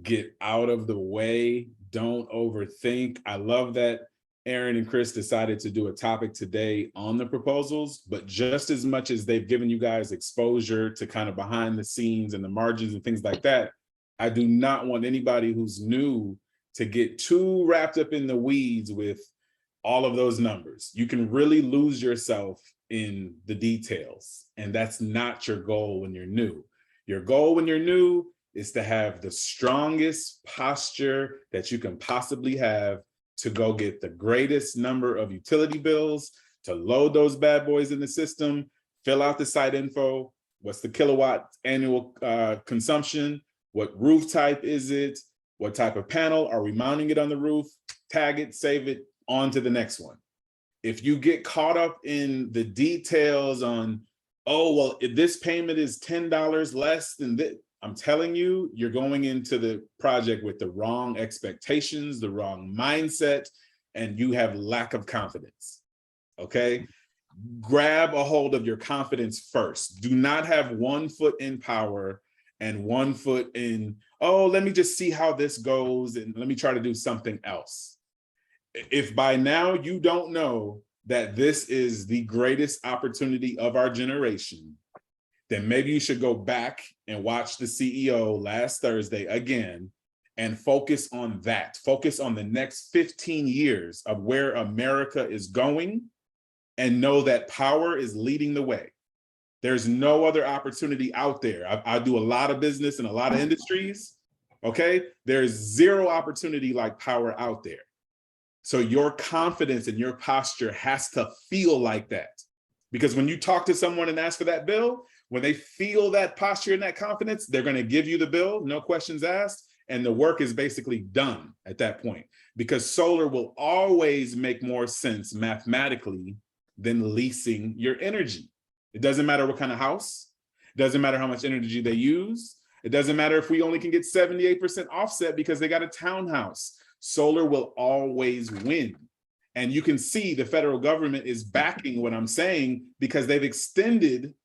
get out of the way. Don't overthink. I love that Aaron and Chris decided to do a topic today on the proposals, but just as much as they've given you guys exposure to kind of behind the scenes and the margins and things like that, I do not want anybody who's new to get too wrapped up in the weeds with all of those numbers. You can really lose yourself in the details, and that's not your goal when you're new. Your goal when you're new is to have the strongest posture that you can possibly have to go get the greatest number of utility bills, to load those bad boys in the system, fill out the site info, what's the kilowatt annual consumption, what roof type is it, what type of panel, are we mounting it on the roof, tag it, save it, on to the next one. If you get caught up in the details on, oh, well, if this payment is $10 less than this, I'm telling you, you're going into the project with the wrong expectations, the wrong mindset, and you have lack of confidence, okay? Grab a hold of your confidence first. Do not have 1 foot in power and 1 foot in, oh, let me just see how this goes and let me try to do something else. If by now you don't know that this is the greatest opportunity of our generation, then maybe you should go back and watch the CEO last Thursday again and focus on that. Focus on the next 15 years of where America is going and know that power is leading the way. There's no other opportunity out there. I do a lot of business in a lot of industries, okay? There's zero opportunity like power out there. So your confidence and your posture has to feel like that. Because when you talk to someone and ask for that bill, when they feel that posture and that confidence, they're going to give you the bill, no questions asked, and the work is basically done at that point. Because solar will always make more sense mathematically than leasing your energy. It doesn't matter what kind of house, it doesn't matter how much energy they use, it doesn't matter if we only can get 78% offset because they got a townhouse. Solar will always win. And you can see the federal government is backing what I'm saying because they've extended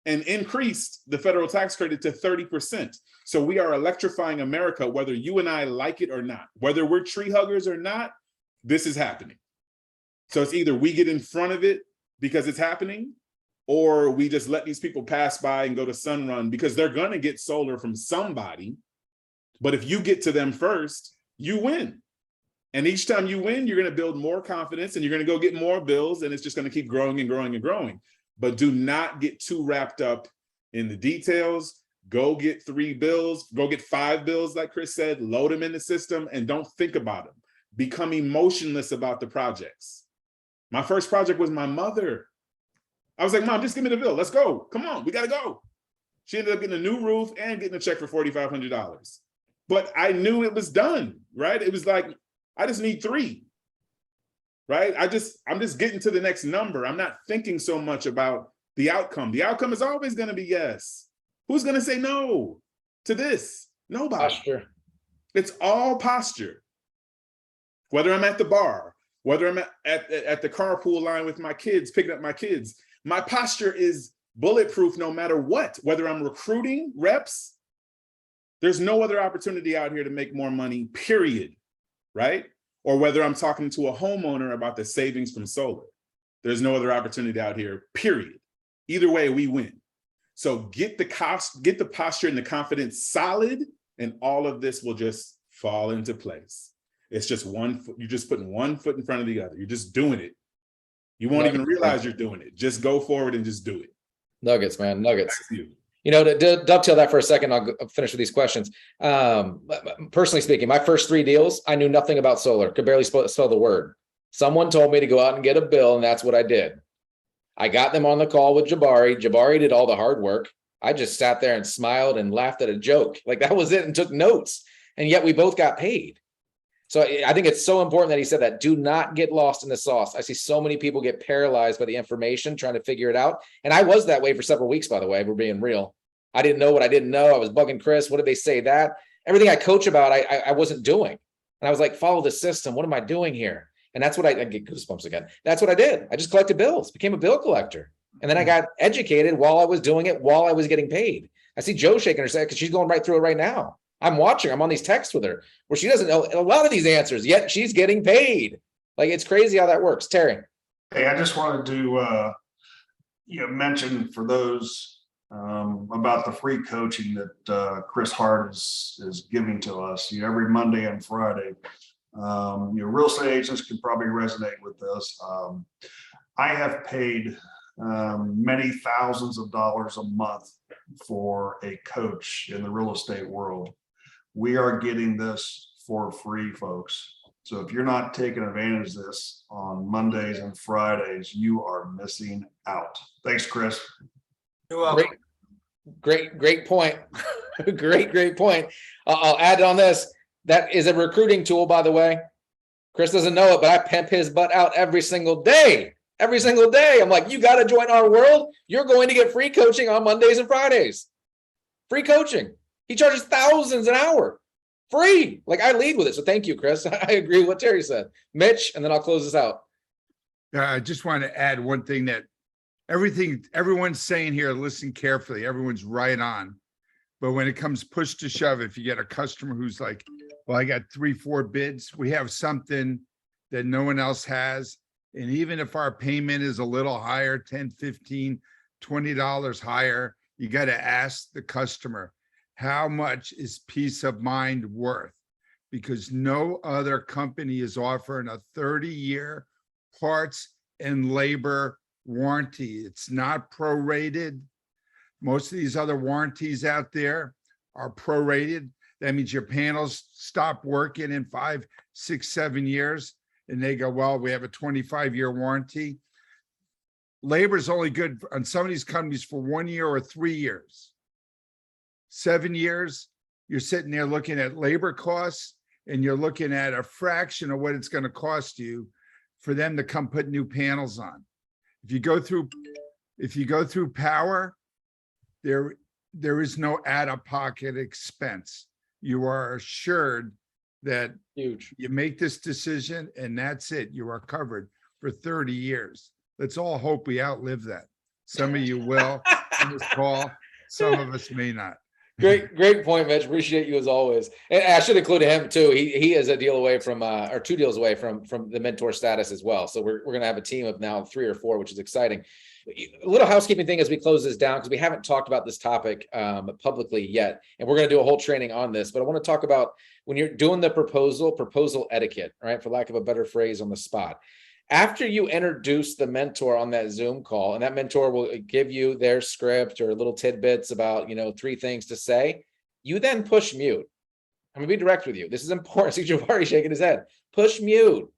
and increased the federal tax credit to 30%. So we are electrifying America, whether you and I like it or not. Whether we're tree huggers or not, this is happening. So it's either we get in front of it because it's happening, or we just let these people pass by and go to Sunrun because they're gonna get solar from somebody. But if you get to them first, you win. And each time you win, you're going to build more confidence and you're going to go get more bills, and it's just going to keep growing and growing and growing. But do not get too wrapped up in the details. Go get 3 bills, go get 5 bills, like Chris said, load them in the system and don't think about them. Become emotionless about the projects. My first project was my mother. I was like, Mom, just give me the bill. Let's go. Come on, we got to go. She ended up getting a new roof and getting a check for $4,500. But I knew it was done, right? It was like, I just need 3, right? I'm just getting to the next number. I'm not thinking so much about the outcome. The outcome is always going to be yes. Who's going to say no to this? Nobody. Posture. It's all posture. Whether I'm at the bar, whether I'm at the carpool line with my kids, picking up my kids, my posture is bulletproof no matter what. Whether I'm recruiting reps, there's no other opportunity out here to make more money, period, right? Or whether I'm talking to a homeowner about the savings from solar. There's no other opportunity out here, period. Either way, we win. So get the posture and the confidence solid, and all of this will just fall into place. It's just one foot, you're just putting 1 foot in front of the other. You're just doing it. You won't even realize you're doing it. Just go forward and just do it. Nuggets, man, nuggets. You You know, to dovetail that for a second, I'll finish with these questions. Personally speaking, my first 3 deals, I knew nothing about solar, could barely spell the word. Someone told me to go out and get a bill, and that's what I did. I got them on the call with Jabari. Jabari did all the hard work. I just sat there and smiled and laughed at a joke. Like that was it, and took notes. And yet we both got paid. So I think it's so important that he said that. Do not get lost in the sauce. I see so many people get paralyzed by the information, trying to figure it out. And I was that way for several weeks, by the way, we're being real. I didn't know what I didn't know. I was bugging Chris. What did they say that? Everything I coach about, I wasn't doing. And I was like, follow the system. What am I doing here? And that's what I get goosebumps again. That's what I did. I just collected bills, became a bill collector. And then I got educated while I was doing it, while I was getting paid. I see Joe shaking her head because she's going right through it right now. I'm watching, I'm on these texts with her where she doesn't know a lot of these answers, yet she's getting paid. Like, it's crazy how that works. Terry. Hey, I just wanted to, mention for those about the free coaching that Chris Hart is giving to us, every Monday and Friday. Real estate agents can probably resonate with this. I have paid many thousands of dollars a month for a coach in the real estate world. We are getting this for free, folks. So if you're not taking advantage of this on Mondays and Fridays, you are missing out. Thanks, Chris. You're welcome. Great point. great point. I'll add on this. That is a recruiting tool, by the way. Chris doesn't know it, but I pimp his butt out every single day. Every single day. I'm like, you got to join our world. You're going to get free coaching on Mondays and Fridays. Free coaching. He charges thousands an hour. Free. Like, I lead with it. So thank you, Chris. I agree with what Terry said. Mitch, and then I'll close this out. I just want to add one thing that everyone's saying here, listen carefully. Everyone's right on. But when it comes push to shove, if you get a customer who's like, well, I got 3-4 bids, we have something that no one else has. And even if our payment is a little higher, 10, 15, $20 higher, you got to ask the customer, how much is peace of mind worth? Because no other company is offering a 30-year parts and labor warranty. It's not prorated. Most of these other warranties out there are prorated. That means your panels stop working in 5, 6, 7 years. And they go, well, we have a 25-year warranty. Labor is only good on some of these companies for 1 year or 3 years. 7 years, you're sitting there looking at labor costs, and you're looking at a fraction of what it's going to cost you for them to come put new panels on. If you go through power, there is no out-of-pocket expense. You are assured that Huge. You make this decision and that's it. You are covered for 30 years. Let's all hope we outlive that. Some of you will on this call, some of us may not. Great point, Mitch. Appreciate you as always. And I should include him too. He is a deal away from, or 2 deals away from the mentor status as well. So we're going to have a team of now 3 or 4, which is exciting. A little housekeeping thing as we close this down, because we haven't talked about this topic publicly yet, and we're going to do a whole training on this. But I want to talk about when you're doing the proposal etiquette, right? For lack of a better phrase, on the spot. After you introduce the mentor on that Zoom call, and that mentor will give you their script or little tidbits about, 3 things to say, you then push mute. I'm going to be direct with you. This is important. See Jabari shaking his head. Push mute.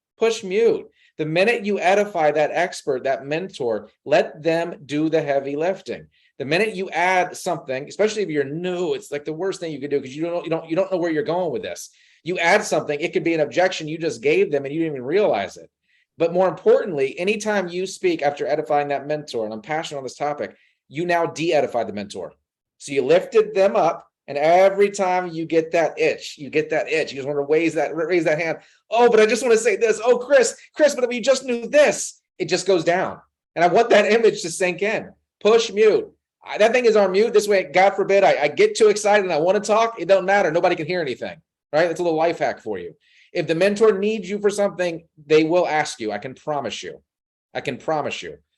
The minute you edify that expert, that mentor, let them do the heavy lifting. The minute you add something, especially if you're new, it's like the worst thing you could do, because you don't know where you're going with this. You add something, it could be an objection you just gave them and you didn't even realize it. But more importantly, anytime you speak after edifying that mentor, and I'm passionate on this topic, you now de-edify the mentor. So you lifted them up, and every time you get that itch, you just want to raise that hand. Oh, but I just want to say this. Oh, Chris, but if you just knew this, it just goes down. And I want that image to sink in. Push mute. That thing is on mute. This way, God forbid, I get too excited and I want to talk. It don't matter. Nobody can hear anything, right? That's a little life hack for you. If the mentor needs you for something, they will ask you. I can promise you.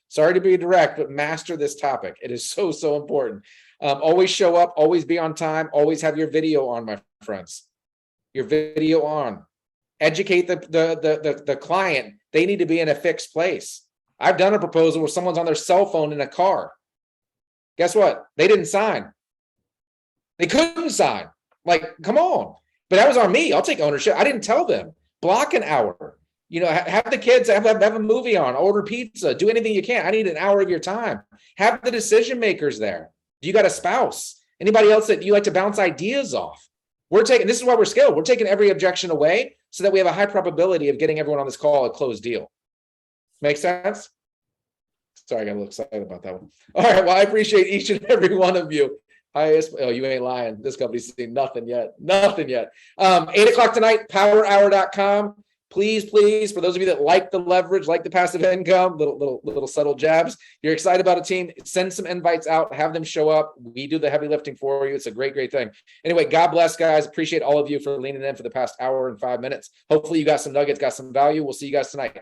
Sorry to be direct, but master this topic. It is so, so important. Always show up, always be on time, always have your video on, my friends. Your video on. Educate the client. They need to be in a fixed place. I've done a proposal where someone's on their cell phone in a car. Guess what? They didn't sign. They couldn't sign. Like, come on. But that was on me. I'll take ownership. I didn't tell them. Block an hour. You know, have the kids have a movie on, order pizza, do anything you can. I need an hour of your time. Have the decision makers there. You got a spouse, anybody else that you like to bounce ideas off. We're taking, this is why we're skilled. We're taking every objection away so that we have a high probability of getting everyone on this call a closed deal. Make sense? Sorry, I got a little excited about that one. All right, well, I appreciate each and every one of you. Oh, you ain't lying. This company's seen nothing yet. Nothing yet. 8 o'clock tonight, powerhour.com. Please, for those of you that like the leverage, like the passive income, little subtle jabs, you're excited about a team, send some invites out, have them show up. We do the heavy lifting for you. It's a great thing. Anyway, God bless, guys. Appreciate all of you for leaning in for the past hour and 5 minutes. Hopefully you got some nuggets, got some value. We'll see you guys tonight.